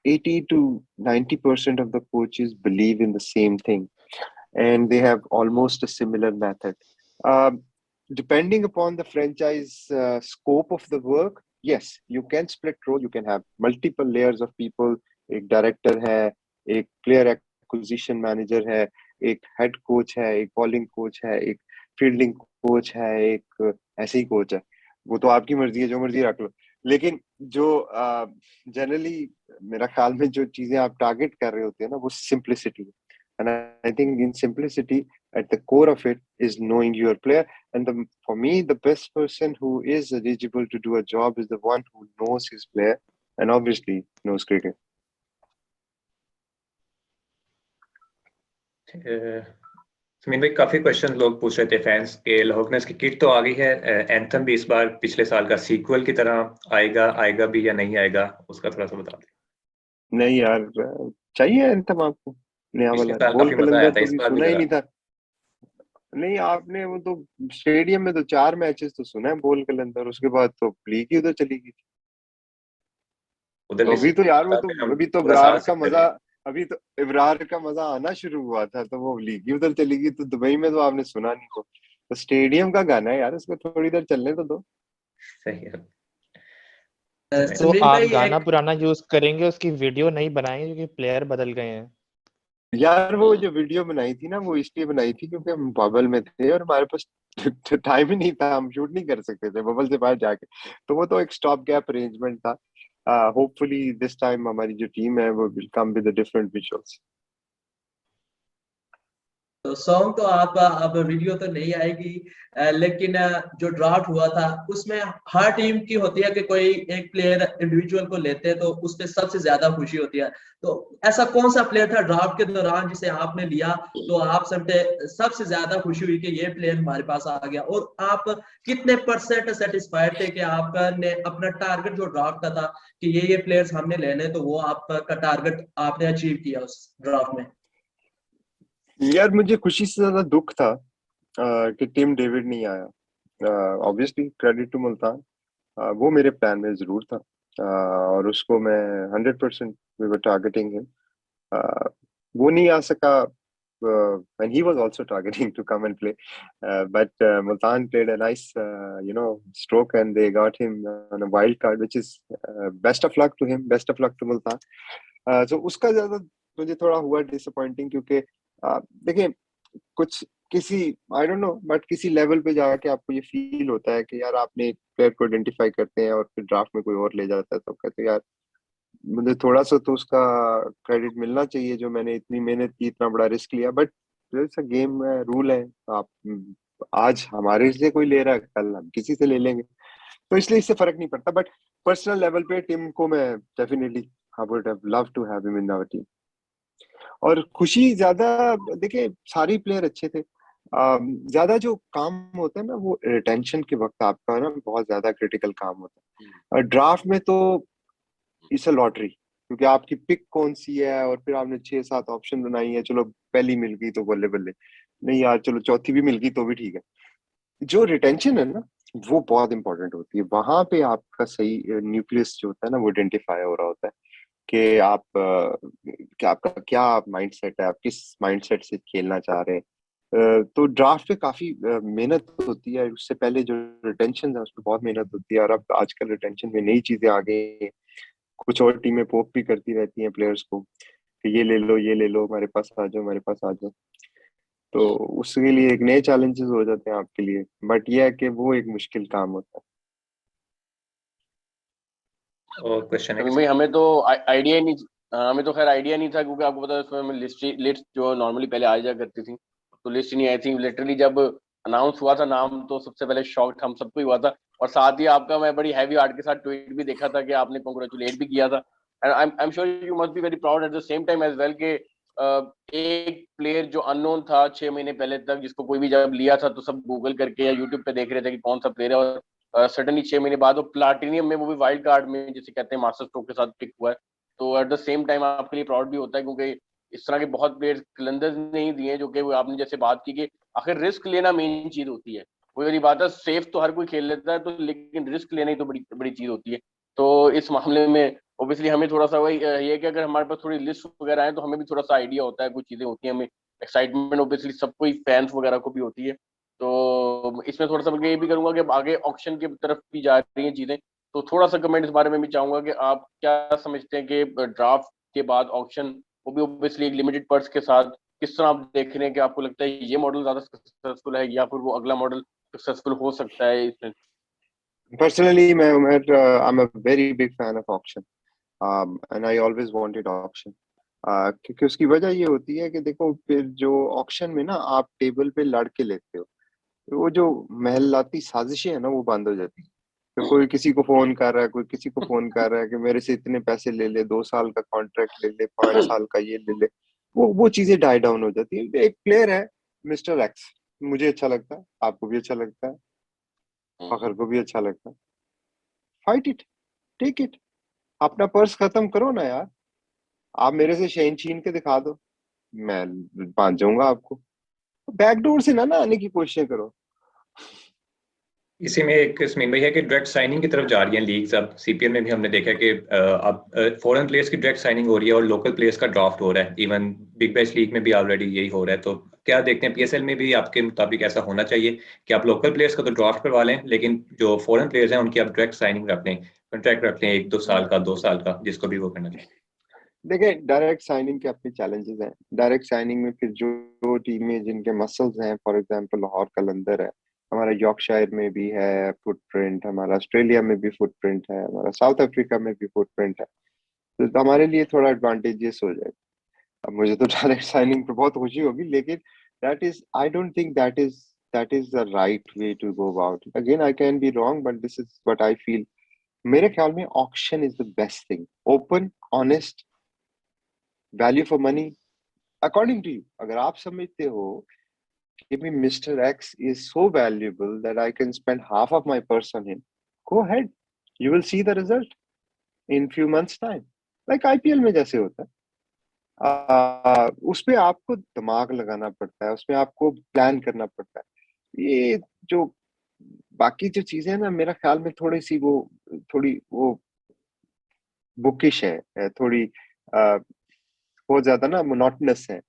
80 to 90% of the coaches believe in the same thing, and they have almost a similar method. Depending upon the franchise scope of the work, yes, you can split role. You can have multiple layers of people. एक director है, एक player acquisition manager है, एक head coach है, एक bowling coach है, एक fielding coach है, एक ऐसे ही coach है. वो तो आपकी मर्जी है, जो मर्जी रख लो. लेकिन जो जनरली मेरा ख्याल में जो चीजें आप टारगेट कर रहे होते हैं ना, वो सिंप्लिसिटी है. And I think in simplicity, at the core of it, is knowing your player. And for me, the best person who is eligible to do a job is the one who knows his player and obviously knows cricket. Sameen भाई, काफी question लोग पूछ रहे थे fans के, लहोकनेस की kit तो आ गई है, एंथम भी इस बार पिछले साल का सीक्वल की तरह आएगा भी या नहीं आएगा, उसका थोड़ा सा बता दें. नहीं यार, चाहिए एंथम आपको नया वाला. बोल कलंदर तो भी सुना ही नहीं था. नहीं, आपने वो तो स्टेडियम में तो 4 मैचेस तो सुना है बोल कलंदर, उसके बाद तो लीग ही उधर चली गई. तो अभी तो यार वो तो अभी तो विराट का मजा, अभी तो इब्रार का मजा आना शुरू हुआ था, तो वो लीग ही उधर चली गई. तो दुबई में तो आपने सुना नहीं हो. तो स्टेडियम का गाना है यार, उसको थोड़ी देर चलने तो दो. सही है. तो आप गाना पुराना यूज करेंगे, उसकी वीडियो नहीं बनाएंगे क्योंकि प्लेयर बदल गए हैं. यार वो जो वीडियो बनाई थी ना, वो इसलिए बनाई थी क्योंकि हम बबल में थे और हमारे पास टाइम ही नहीं था, हम शूट नहीं कर सकते थे बबल से बाहर जाके. तो वो तो एक स्टॉप गैप अरेंजमेंट था. होपफुली दिस टाइम हमारी जो टीम है वो will come with different visuals. तो सॉन्ग तो आप अब वीडियो तो नहीं आएगी, लेकिन जो ड्राफ्ट हुआ था उसमें हर टीम की होती है कि कोई एक प्लेयर इंडिविजुअल को लेते हैं तो उस पे सबसे ज्यादा खुशी होती है. तो ऐसा कौन सा प्लेयर था ड्राफ्ट के दौरान जिसे आपने लिया तो आप सबसे ज्यादा खुशी हुई कि ये प्लेयर हमारे पास आ गया, और आप कितने % सेटिस्फाइड थे कि आपने अपना टारगेट जो ड्राफ्ट का था कि ये प्लेयर्स हमने लेने, तो वो आपका टारगेट आपने अचीव किया उस ड्राफ्ट में? यार मुझे खुशी से ज्यादा दुख था कि टिम डेविड नहीं आया. ऑब्वियसली क्रेडिट टू मुल्तान, वो मेरे प्लान में जरूर था, और उसको मैं 100% वी वर टारगेटिंग हिम। वो नहीं आ सका when he was also targeting to come and play, but Multan played a nice stroke and they got him on a wild card, which is best of luck to him, best of luck to Multan. So उसका ज्यादा मुझे थोड़ा हुआ disappointing, क्योंकि देखिए कुछ किसी I don't know but किसी लेवल पे जाके आपको ये फील होता है कि यार आपने एक प्लेयर को आइडेंटिफाई करते हैं और फिर ड्राफ्ट में कोई और ले जाता है, तो कहते हैं यार मुझे थोड़ा सा तो उसका क्रेडिट मिलना चाहिए, जो मैंने इतनी मेहनत की, इतना बड़ा रिस्क लिया। बट गेम है, रूल है, आप आज हमारे से कोई ले रहा है, कल हम किसी से ले लेंगे, तो इसलिए इससे फर्क नहीं पड़ता। बट पर्सनल लेवल पे टिम को मैं definitely I would have love to have him in our team. और खुशी ज्यादा, देखिए सारे प्लेयर अच्छे थे, ज्यादा जो काम होता है ना वो रिटेंशन के वक्त आपका ना बहुत ज्यादा क्रिटिकल काम होता है। और ड्राफ्ट में तो इट्स अ लॉटरी, क्योंकि आपकी पिक कौन सी है और फिर आपने 6-7 ऑप्शन बनाई है, चलो पहली मिल गई तो बल्ले बल्ले, नहीं यार चलो चौथी भी मिल गई तो भी ठीक है। जो रिटेंशन है ना वो बहुत इंपॉर्टेंट होती है, वहां पे आपका सही न्यूक्लियस जो होता है ना वो आइडेंटिफाई हो रहा होता है कि आप कि आपका क्या माइंडसेट है, आप किस माइंडसेट से खेलना चाह रहे हैं। तो ड्राफ्ट पे काफी मेहनत होती है, उससे पहले जो रिटेंशन है उसमें बहुत मेहनत होती है। और अब आजकल रिटेंशन में नई चीजें आ गई हैं, कुछ और टीमें पोक भी करती रहती हैं प्लेयर्स को कि ये ले लो, ये ले लो, हमारे पास आ जाओ, हमारे पास आ जाओ। तो उसके लिए एक नए चैलेंजेस हो जाते हैं आपके लिए, बट ये है कि वो एक मुश्किल काम होता और क्वेश्चन है तो किसी भाई हमें तो आइडिया ही नहीं, हमें तो खैर आइडिया नहीं था, क्योंकि आपको पता है उसमें लिस्ट जो नॉर्मली पहले आ जाया करती थी, तो लिस्ट नहीं आई थी। लिटरली जब अनाउंस हुआ था नाम तो सबसे पहले शॉक हम सबको ही हुआ था। और साथ ही आपका मैं बड़ी हैवी आर्ट के साथ ट्वीट भी देखा था कि आपने कांग्रेचुलेट भी किया था। And I am sure you must be very proud at the same time as well के एक प्लेयर जो अननोन था 6 महीने पहले तक, जिसको कोई भी जब लिया था तो सब गूगल करके या यूट्यूब पे देख रहे थे कि कौन सा प्लेयर है, और सडनली 6 महीने बाद वो प्लाटिनियम में, वो भी वाइल्ड कार्ड में जिसे कहते हैं मास्टर स्ट्रोक के साथ पिक हुआ है। तो एट द सेम टाइम आपके लिए प्राउड भी होता है, क्योंकि इस तरह के बहुत प्लेयर्स कलंदर्स नहीं दिए, जो कि आपने जैसे बात की कि आखिर रिस्क लेना मेन चीज होती है। वो वाली बात है, सेफ तो हर कोई खेल लेता है, तो लेकिन रिस्क लेना ही तो बड़ी बड़ी चीज होती है। तो इस मामले में ऑब्वियसली हमें थोड़ा सा वही ये है कि अगर हमारे पास थोड़ी लिस्ट वगैरह है तो हमें भी थोड़ा सा आइडिया होता है, कुछ चीजें होती हैं, हमें एक्साइटमेंट ऑब्वियसली सबको ही, फैंस वगैरह को भी होती है। तो इसमें थोड़ा सा मैं ये भी करूंगा कि अब आगे ऑक्शन की तरफ भी जा रही हैं चीजें, तो थोड़ा सा कमेंट इस बारे में भी चाहूंगा कि आप क्या समझते हैं कि ड्राफ्ट के बाद ऑक्शन, वो भी ऑब्वियसली एक लिमिटेड पर्स के साथ, किस तरह आप देख रहे हैं कि आपको लगता है ये मॉडल ज्यादा सक्सेसफुल है या फिर वो अगला मॉडल सक्सेसफुल हो सकता है इसमें? है। पर्सनली मैं Umar, I am a very big fan of auction, and I always wanted auction, क्योंकि उसकी वजह ये होती है कि देखो फिर जो ऑक्शन में ना आप टेबल पे लड़ के लेते हो, तो वो जो महलाती साजिशें है ना वो बंद हो जाती है। तो कोई किसी को फोन कर रहा है, कोई किसी को फोन कर रहा है कि मेरे से इतने पैसे ले ले, 2 साल का कॉन्ट्रैक्ट ले ले, 5 साल का ये ले ले, वो चीजें डाई डाउन हो जाती है। एक प्लेयर है मिस्टर एक्स, मुझे अच्छा लगता है, आपको भी अच्छा लगता है, फखर को भी अच्छा लगता है, फाइट इट, टेक इट, अपना पर्स खत्म करो ना यार। आप मेरे से शेन छीन के दिखा दो, मैं बांध जाऊंगा आपको। बैकडोर से ना आने की कोशिश करो। इसी में एक स्मिन भाई है कि डायरेक्ट साइनिंग की तरफ जा रही हैं लीग्स। अब सीपीएल में भी हमने देखा कि अब फॉरेन प्लेयर्स की डायरेक्ट साइनिंग हो रही है और लोकल प्लेयर्स का ड्राफ्ट हो रहा है। इवन बिग बैश लीग में भी ऑलरेडी यही हो रहा है। तो क्या देखते हैं पीएसएल में भी आपके मुताबिक ऐसा होना चाहिए कि आप लोकल प्लेयर्स का तो ड्राफ्ट करवा लें, लेकिन जो फॉरेन प्लेयर्स हैं उनकी आप डायरेक्ट साइनिंग रख लें, कॉन्ट्रैक्ट रख लें 1-2 साल का, 2 साल का, जिसको भी वो करना चाहिए। देखिए डायरेक्ट साइनिंग के अपने चैलेंजेस हैं। डायरेक्ट साइनिंग में फिर जो टीमें जिनके मसल्स हैं, फॉर एग्जांपल लाहौर कलंदर है, हमारा यॉर्कशायर में भी है फुटप्रिंट, हमारा ऑस्ट्रेलिया में भी फुटप्रिंट है, हमारा साउथ अफ्रीका में भी फुटप्रिंट है, तो हमारे लिए थोड़ा एडवांटेजेस हो जाएगा। अब मुझे तो डायरेक्ट साइनिंग पे बहुत खुशी होगी, लेकिन that is I don't think that is the right way to go about it. Again I can be wrong but this is what I feel. मेरे ख्याल में auction is the best thing, open, honest, value for money, according to you. अगर आप समझते हो कि भी mister X is so valuable that I can spend half of my purse on him, go ahead, you will see the result in few months time, like IPL में जैसे होता है। उसमें आपको दिमाग लगाना पड़ता है, उसमें आपको प्लान करना पड़ता है। ये जो बाकी जो चीजें हैं ना, मेरा ख्याल में थोड़ी वो बुकिश है, थोड़ी बहुत ज्यादा ना मोनोटनस है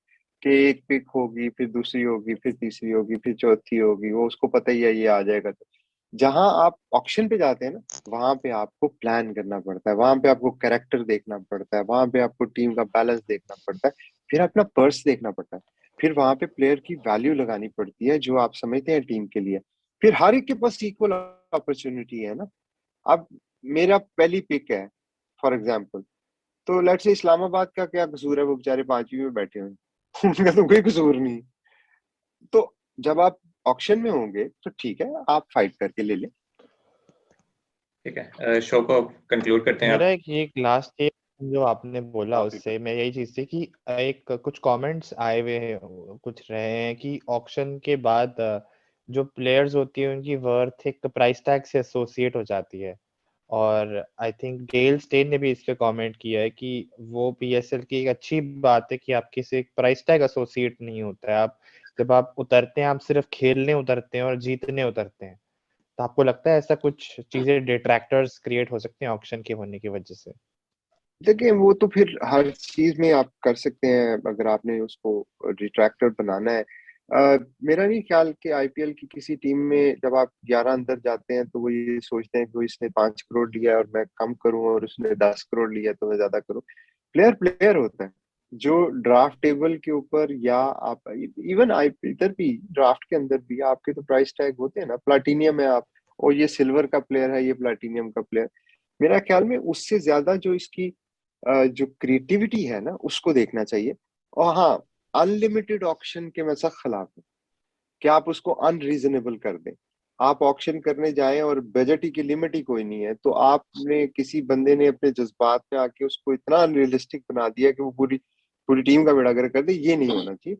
कि एक पिक होगी, फिर दूसरी होगी, फिर तीसरी होगी, फिर चौथी होगी, वो उसको पता ही है ये आ जाएगा। तो जहां आप ऑक्शन पे जाते हैं ना, वहां पे आपको प्लान करना पड़ता है, वहां पे आपको कैरेक्टर देखना पड़ता है, वहां पे आपको टीम का बैलेंस देखना पड़ता है, फिर अपना पर्स देखना पड़ता है, फिर वहां पे प्लेयर की वैल्यू लगानी पड़ती है जो आप समझते हैं टीम के लिए। फिर हर एक के पास इक्वल अपॉर्चुनिटी है ना। अब मेरा पहली पिक है फॉर एग्जाम्पल, तो लेट्स से इस्लामाबाद का क्या कसूर है, वो बेचारे पांचवी में बैठे हुए हैं उनका तो कोई कसूर नहीं। तो जब आप ऑक्शन में होंगे तो ठीक है, आप फाइट करके ले लें। ठीक है, शो को कंक्लूड करते हैं मेरा आप। एक लास्ट एक जो आपने बोला हाँ बिल्कुल। उससे मैं यही चीज थी कि एक कुछ कमेंट्स आए हुए हैं, कुछ रहे हैं कि ऑक्शन के बाद जो प्लेयर्स होती है उनकी वर्थ एक प्राइस टैग से एसोसिएट हो जाती है। और आई थिंक गेल स्टेन ने भी इस पे कमेंट किया है कि वो पीएसएल की एक अच्छी बात है कि आपके से एक प्राइस टैग एसोसिएट नहीं होता है। आप जब आप उतरते हैं आप सिर्फ खेलने उतरते हैं और जीतने उतरते हैं। तो आपको लगता है ऐसा कुछ चीजें डिट्रैक्टर्स क्रिएट हो सकते हैं ऑक्शन के होने की वजह से? देखिए, वो तो फिर हर चीज में आप कर सकते हैं अगर आपने उसको रिट्रैक्टर बनाना है। मेरा नहीं ख्याल कि आईपीएल की किसी टीम में जब आप 11 अंदर जाते हैं तो वो ये सोचते हैं कि वो इसने 5 करोड़ लिया है और मैं कम करूं, और उसने 10 करोड़ लिया है तो मैं ज्यादा करूं। प्लेयर प्लेयर होता है। जो ड्राफ्ट टेबल के ऊपर या आप इवन आई इधर भी ड्राफ्ट के अंदर भी आपके तो प्राइस टैग होते हैं ना, प्लाटीनियम है आप, और ये सिल्वर का प्लेयर है, ये प्लाटीनियम का प्लेयर। मेरा ख्याल में उससे ज्यादा जो इसकी जो क्रिएटिविटी है ना, उसको देखना चाहिए। और हाँ, अनलिमिटेड ऑक्शन के मैं सख्त खिलाफ हूँ कि आप उसको अनरीजनेबल कर दें। आप ऑक्शन करने जाएं और बजट ही की लिमिट ही कोई नहीं है, तो आपने किसी बंदे ने अपने जज्बात में आके उसको इतना अनरियलिस्टिक बना दिया कि वो पूरी पूरी टीम का बेड़ा गर्क कर दे। ये नहीं होना चाहिए।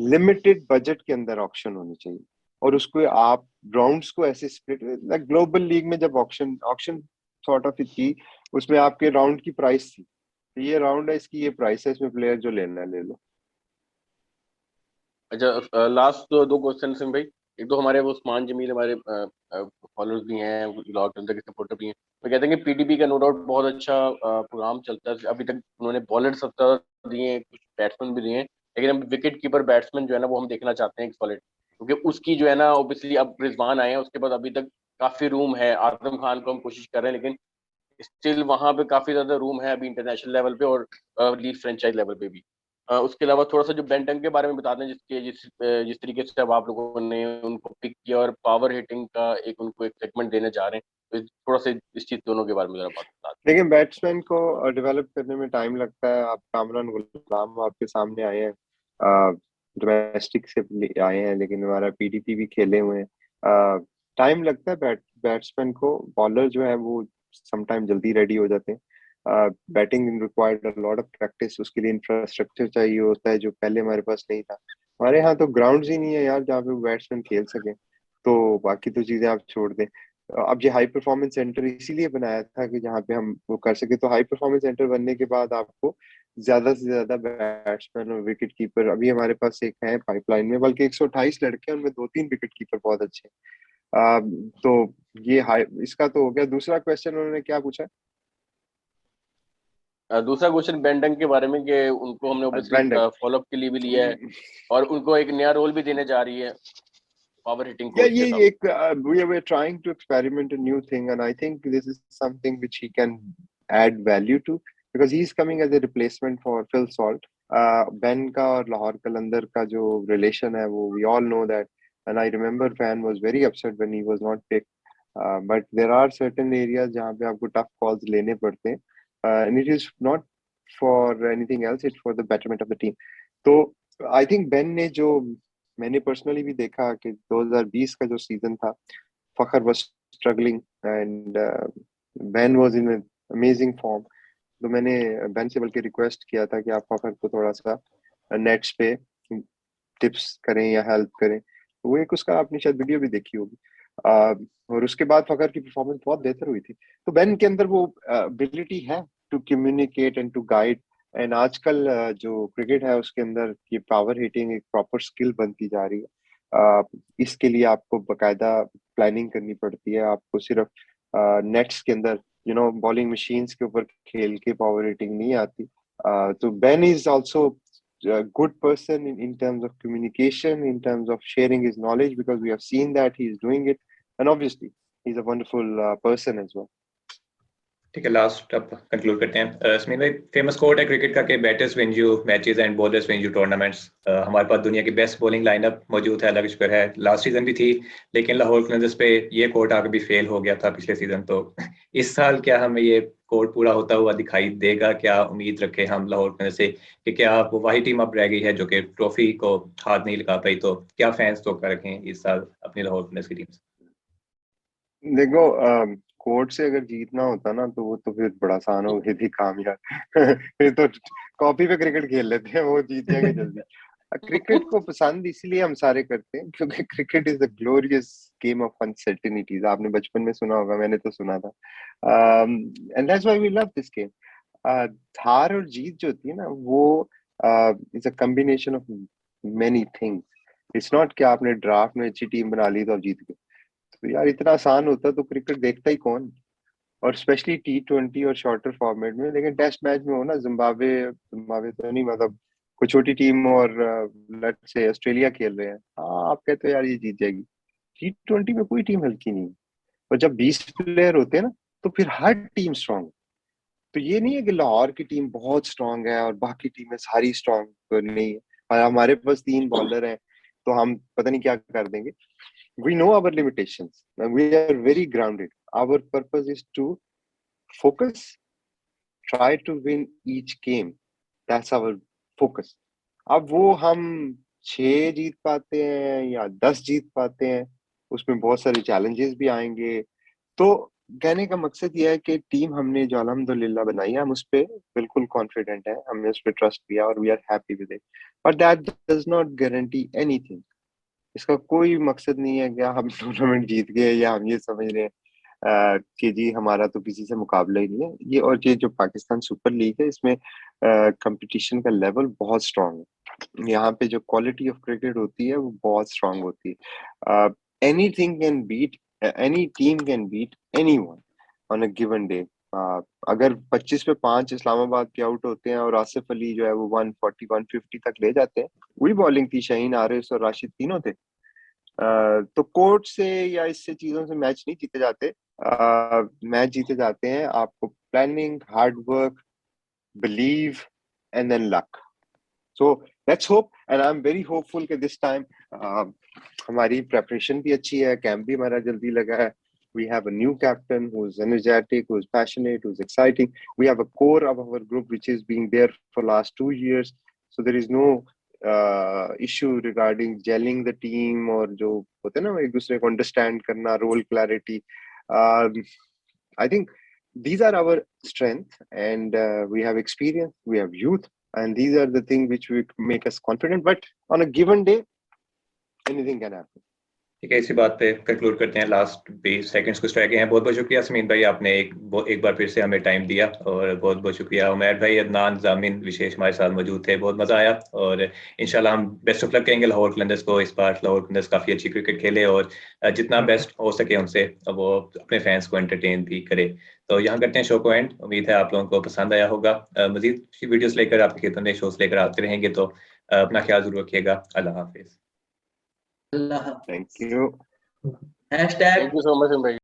लिमिटेड बजट के अंदर ऑक्शन होनी चाहिए, और उसको आप राउंड्स को ऐसे स्प्लिट, लाइक ग्लोबल लीग में जब ऑक्शन ऑक्शन सॉर्ट ऑफ थी, उसमें आपके राउंड की प्राइस थी, तो ये राउंड है, इसकी ये प्राइस है, इसमें प्लेयर जो लेना है ले लो। अच्छा, लास्ट दो क्वेश्चन सिंह भाई। एक तो हमारे वो उस्मान जमील हमारे फॉलोअर्स भी हैं, लॉर्ड अंदर के सपोर्टर भी हैं। वो कहते हैं कि पीटीपी का नो डाउट बहुत अच्छा प्रोग्राम चलता है अभी तक। उन्होंने बॉलर सब ज्यादा दिए हैं, कुछ बैट्समैन भी दिए हैं, लेकिन हम विकेट कीपर बैट्समैन जो है ना वो हम देखना चाहते हैं एक सॉलिड, क्योंकि उसकी जो है ना ऑब्वियसली अब रिजवान आए हैं उसके बाद अभी तक काफी रूम है। आजम खान को हम कोशिश कर रहे हैं, लेकिन स्टिल वहां पे काफी ज्यादा रूम है अभी इंटरनेशनल लेवल पे और लीग फ्रेंचाइज लेवल पे भी। उसके अलावा थोड़ा सा जो बेंटन के बारे में बता दें, जिस तरीके से अब आप लोगों ने उनको पिक किया और पावर हिटिंग का एक उनको एक सेगमेंट देने जा रहे हैं, तो थोड़ा सा इस चीज दोनों के बारे में जरा बात बता लेकिन बैट्समैन को डेवलप करने में टाइम लगता है। आप कामरान गुलाम आपके सामने आए हैं, डोमेस्टिक से आए हैं, लेकिन हमारा पीडीपी भी खेले हुए हैं। टाइम लगता है बैट्समैन को। बॉलर जो है वो समटाइम जल्दी रेडी हो जाते हैं। Batting required a lot of practice, उसके लिए इंफ्रास्ट्रक्चर चाहिए होता है जो पहले हमारे पास नहीं था। हमारे यहाँ तो ग्राउंड्स ही नहीं है यार जहाँ पे बैट्समैन खेल सके। तो बाकी तो चीजें आप छोड़ दें। अब ये हाई परफॉर्मेंस सेंटर इसीलिए बनाया था कि जहाँ पे हम वो कर सके। तो हाई परफॉर्मेंस सेंटर बनने के बाद आपको ज्यादा से ज्यादा बैट्समैन और विकेट कीपर, अभी हमारे पास एक है पाइपलाइन में, बल्कि 128 लड़के हैं, उनमें 2-3 विकेट कीपर बहुत अच्छे हैं। तो ये हाई, इसका तो हो गया। दूसरा क्वेश्चन उन्होंने क्या पूछा? दूसरा क्वेश्चन बेंटन के बारे में कि उनको हमने ऑब्वियसली बैंडक। फॉलोअप के लिए भी लिया है और उनको एक नया रोल भी देने जा रही है पावर हिटिंग Yeah, कोच ये जैसा। एक we're trying to experiment a new thing, and I think this is something which he can add value to, because he's coming as a replacement for Phil Salt. Ben का और लाहौर कलंदर का जो relation है वो we all know that, and I remember fan was very upset when he was not picked. But there are certain areas जहाँ पे आपको tough calls लेने पड़ते हैं, and it is not for anything else, it's for the betterment of the team. तो I think Ben ने जो, मैंने पर्सनली भी देखा कि 2020 का जो सीजन था, Fakhar was struggling and Ben was in amazing form. तो मैंने बेन से बल्कि रिक्वेस्ट किया था कि आप फखर को थोड़ा सा नेट्स पे टिप्स करें या हेल्प करें। तो वो एक उसका आपने शायद वीडियो भी देखी होगी। और उसके बाद फखर की परफॉर्मेंस बहुत बेहतर हुई थी। तो बेन के अंदर वो एबिलिटी है to communicate and to guide. And आजकल जो क्रिकेट है उसके अंदर ये पावर हिटिंग एक प्रॉपर स्किल बनती जा रही है। इसके लिए आपको बकायदा प्लानिंग करनी पड़ती है, आपको सिर्फ नेट्स के अंदर बॉलिंग मशीन्स के ऊपर खेल के पावर रेटिंग नहीं आती। तो Ben is also a good person in terms of communication, in terms of sharing his knowledge, because we have seen that he is doing it, and obviously he's a wonderful person as well. ठीक है, last अब conclude करते हैं। स्मिन भाई, famous quote है cricket का कि batters win you matches and bowlers win you tournaments. हमारे पास दुनिया की बेस्ट बॉलिंग लाइनअप मौजूद है, अल्लाह का शुक्र है। लास्ट सीजन भी थी, लेकिन लाहौर कलंदर्स पे ये कोट आके भी फेल हो गया था पिछले सीजन। तो इस साल क्या हमें ये कोट पूरा होता हुआ दिखाई देगा? क्या उम्मीद रखें हम लाहौर कलंदर्स से कि क्या वो वही टीम अब रह गई है जो कि ट्रॉफी को हाथ नहीं लगा पाई? तो क्या फैंस तो कर रखें इस साल अपनी लाहौर कलंदर्स की टीम से? देखो, कोर्ट से अगर जीतना होता ना तो वो तो फिर बड़ा आसान हो गई थी काम यार। फिर तो कॉपी पे क्रिकेट खेल लेते हैं, वो जीत जाएंगे जल्दी। क्रिकेट को पसंद इसलिए हम सारे करते हैं क्योंकि cricket is the glorious game of uncertainties. आपने बचपन में सुना होगा, मैंने तो सुना था। And that's why we love this game. हार और जीत जो होती है ना, वो is a combination of many things. It's not कि आपने ड्राफ्ट में अच्छी टीम बना ली तो आप जीत गए। तो यार इतना आसान होता तो क्रिकेट देखता ही कौन, और स्पेशली T20 और शॉर्टर फॉर्मेट में। लेकिन टेस्ट मैच में हो ना, जिम्बाब्वे तो नहीं, मतलब कोई छोटी टीम और लेट्स से ऑस्ट्रेलिया खेल रहे हैं, हाँ आप कहते हो यार ये जीत जाएगी। T20 में कोई टीम हल्की नहीं है, और जब 20 प्लेयर होते हैं ना तो फिर हर टीम स्ट्रांग। तो ये नहीं है कि लाहौर की टीम बहुत स्ट्रांग है और बाकी टीमें सारी स्ट्रांग नहीं है, और हमारे पास 3 बॉलर हैं तो हम पता नहीं क्या कर देंगे। We know our limitations and we are very grounded. Our purpose is to focus, try to win each game. That's our focus. अब वो हम 6 जीत पाते हैं या 10 जीत पाते हैं, उसमें बहुत सारे चैलेंजेस भी आएंगे। तो कहने का मकसद ये है कि टीम हमने जो अल्हम्दुलिल्लाह बनाई है, हम उस पर बिल्कुल कॉन्फिडेंट है, हमने उस पर ट्रस्ट किया और we are happy with it. But that does not guarantee anything. इसका कोई मकसद नहीं है कि हम टूर्नामेंट जीत गए या हम ये समझ रहे हैं कि जी हमारा तो किसी से मुकाबला ही नहीं है। ये और ये जो पाकिस्तान सुपर लीग है, इसमें कंपटीशन का लेवल बहुत स्ट्रांग है। यहाँ पे जो क्वालिटी ऑफ क्रिकेट होती है वो बहुत स्ट्रांग होती है। Anything can beat, any team can beat anyone on a given day. अगर 25 पे 5 इस्लामाबाद के आउट होते हैं और आसिफ अली जो है वो 140 150 तक ले जाते हैं, वही बॉलिंग थी, शाहीन आरिस और राशिद तीनों थे। तो कोर्ट से या इससे चीजों से मैच नहीं जीते जाते। मैच जीते जाते हैं आपको planning, hard work, believe and then luck. So let's hope, and I am very hopeful कि दिस टाइम हमारी प्रेपरेशन भी अच्छी है, कैंप भी हमारा जल्दी लगा है। We have a new captain who's energetic, who's passionate, who's exciting. We have a core of our group which is being there for last 2 years. So there is no issue regarding gelling the team और जो होते हैं ना एक दूसरे को understand करना, role clarity. I think these are our strength, and we have experience, we have youth, and these are the things which will make us confident. But on a given day, anything can happen. ठीक है, इसी बात पे conclude करते हैं। Last 20 seconds कुछ रह गए हैं। बहुत बहुत शुक्रिया समीन भाई, आपने एक बार फिर से हमें टाइम दिया, और बहुत बहुत शुक्रिया उमैर भाई, अदनान, जामिन विशेष हमारे साथ मौजूद थे। बहुत मजा आया, और इंशाल्लाह हम बेस्ट ऑफ लक कहेंगे लाहौर कलंदर्स को। इस बार लाहौर कलंदर्स काफी अच्छी क्रिकेट खेले और जितना बेस्ट हो सके उनसे वो अपने फैंस को एंटरटेन भी करे। तो यहाँ करते हैं शो को एंड। उम्मीद है आप लोगों को पसंद आया होगा। मजीद वीडियोस लेकर आपके खेतों में शोज लेकर आते रहेंगे, तो अपना ख्याल जरूर रखिएगा। अल्लाह हाफिज। अल्लाह Thank you. #. Thank you so much भाई।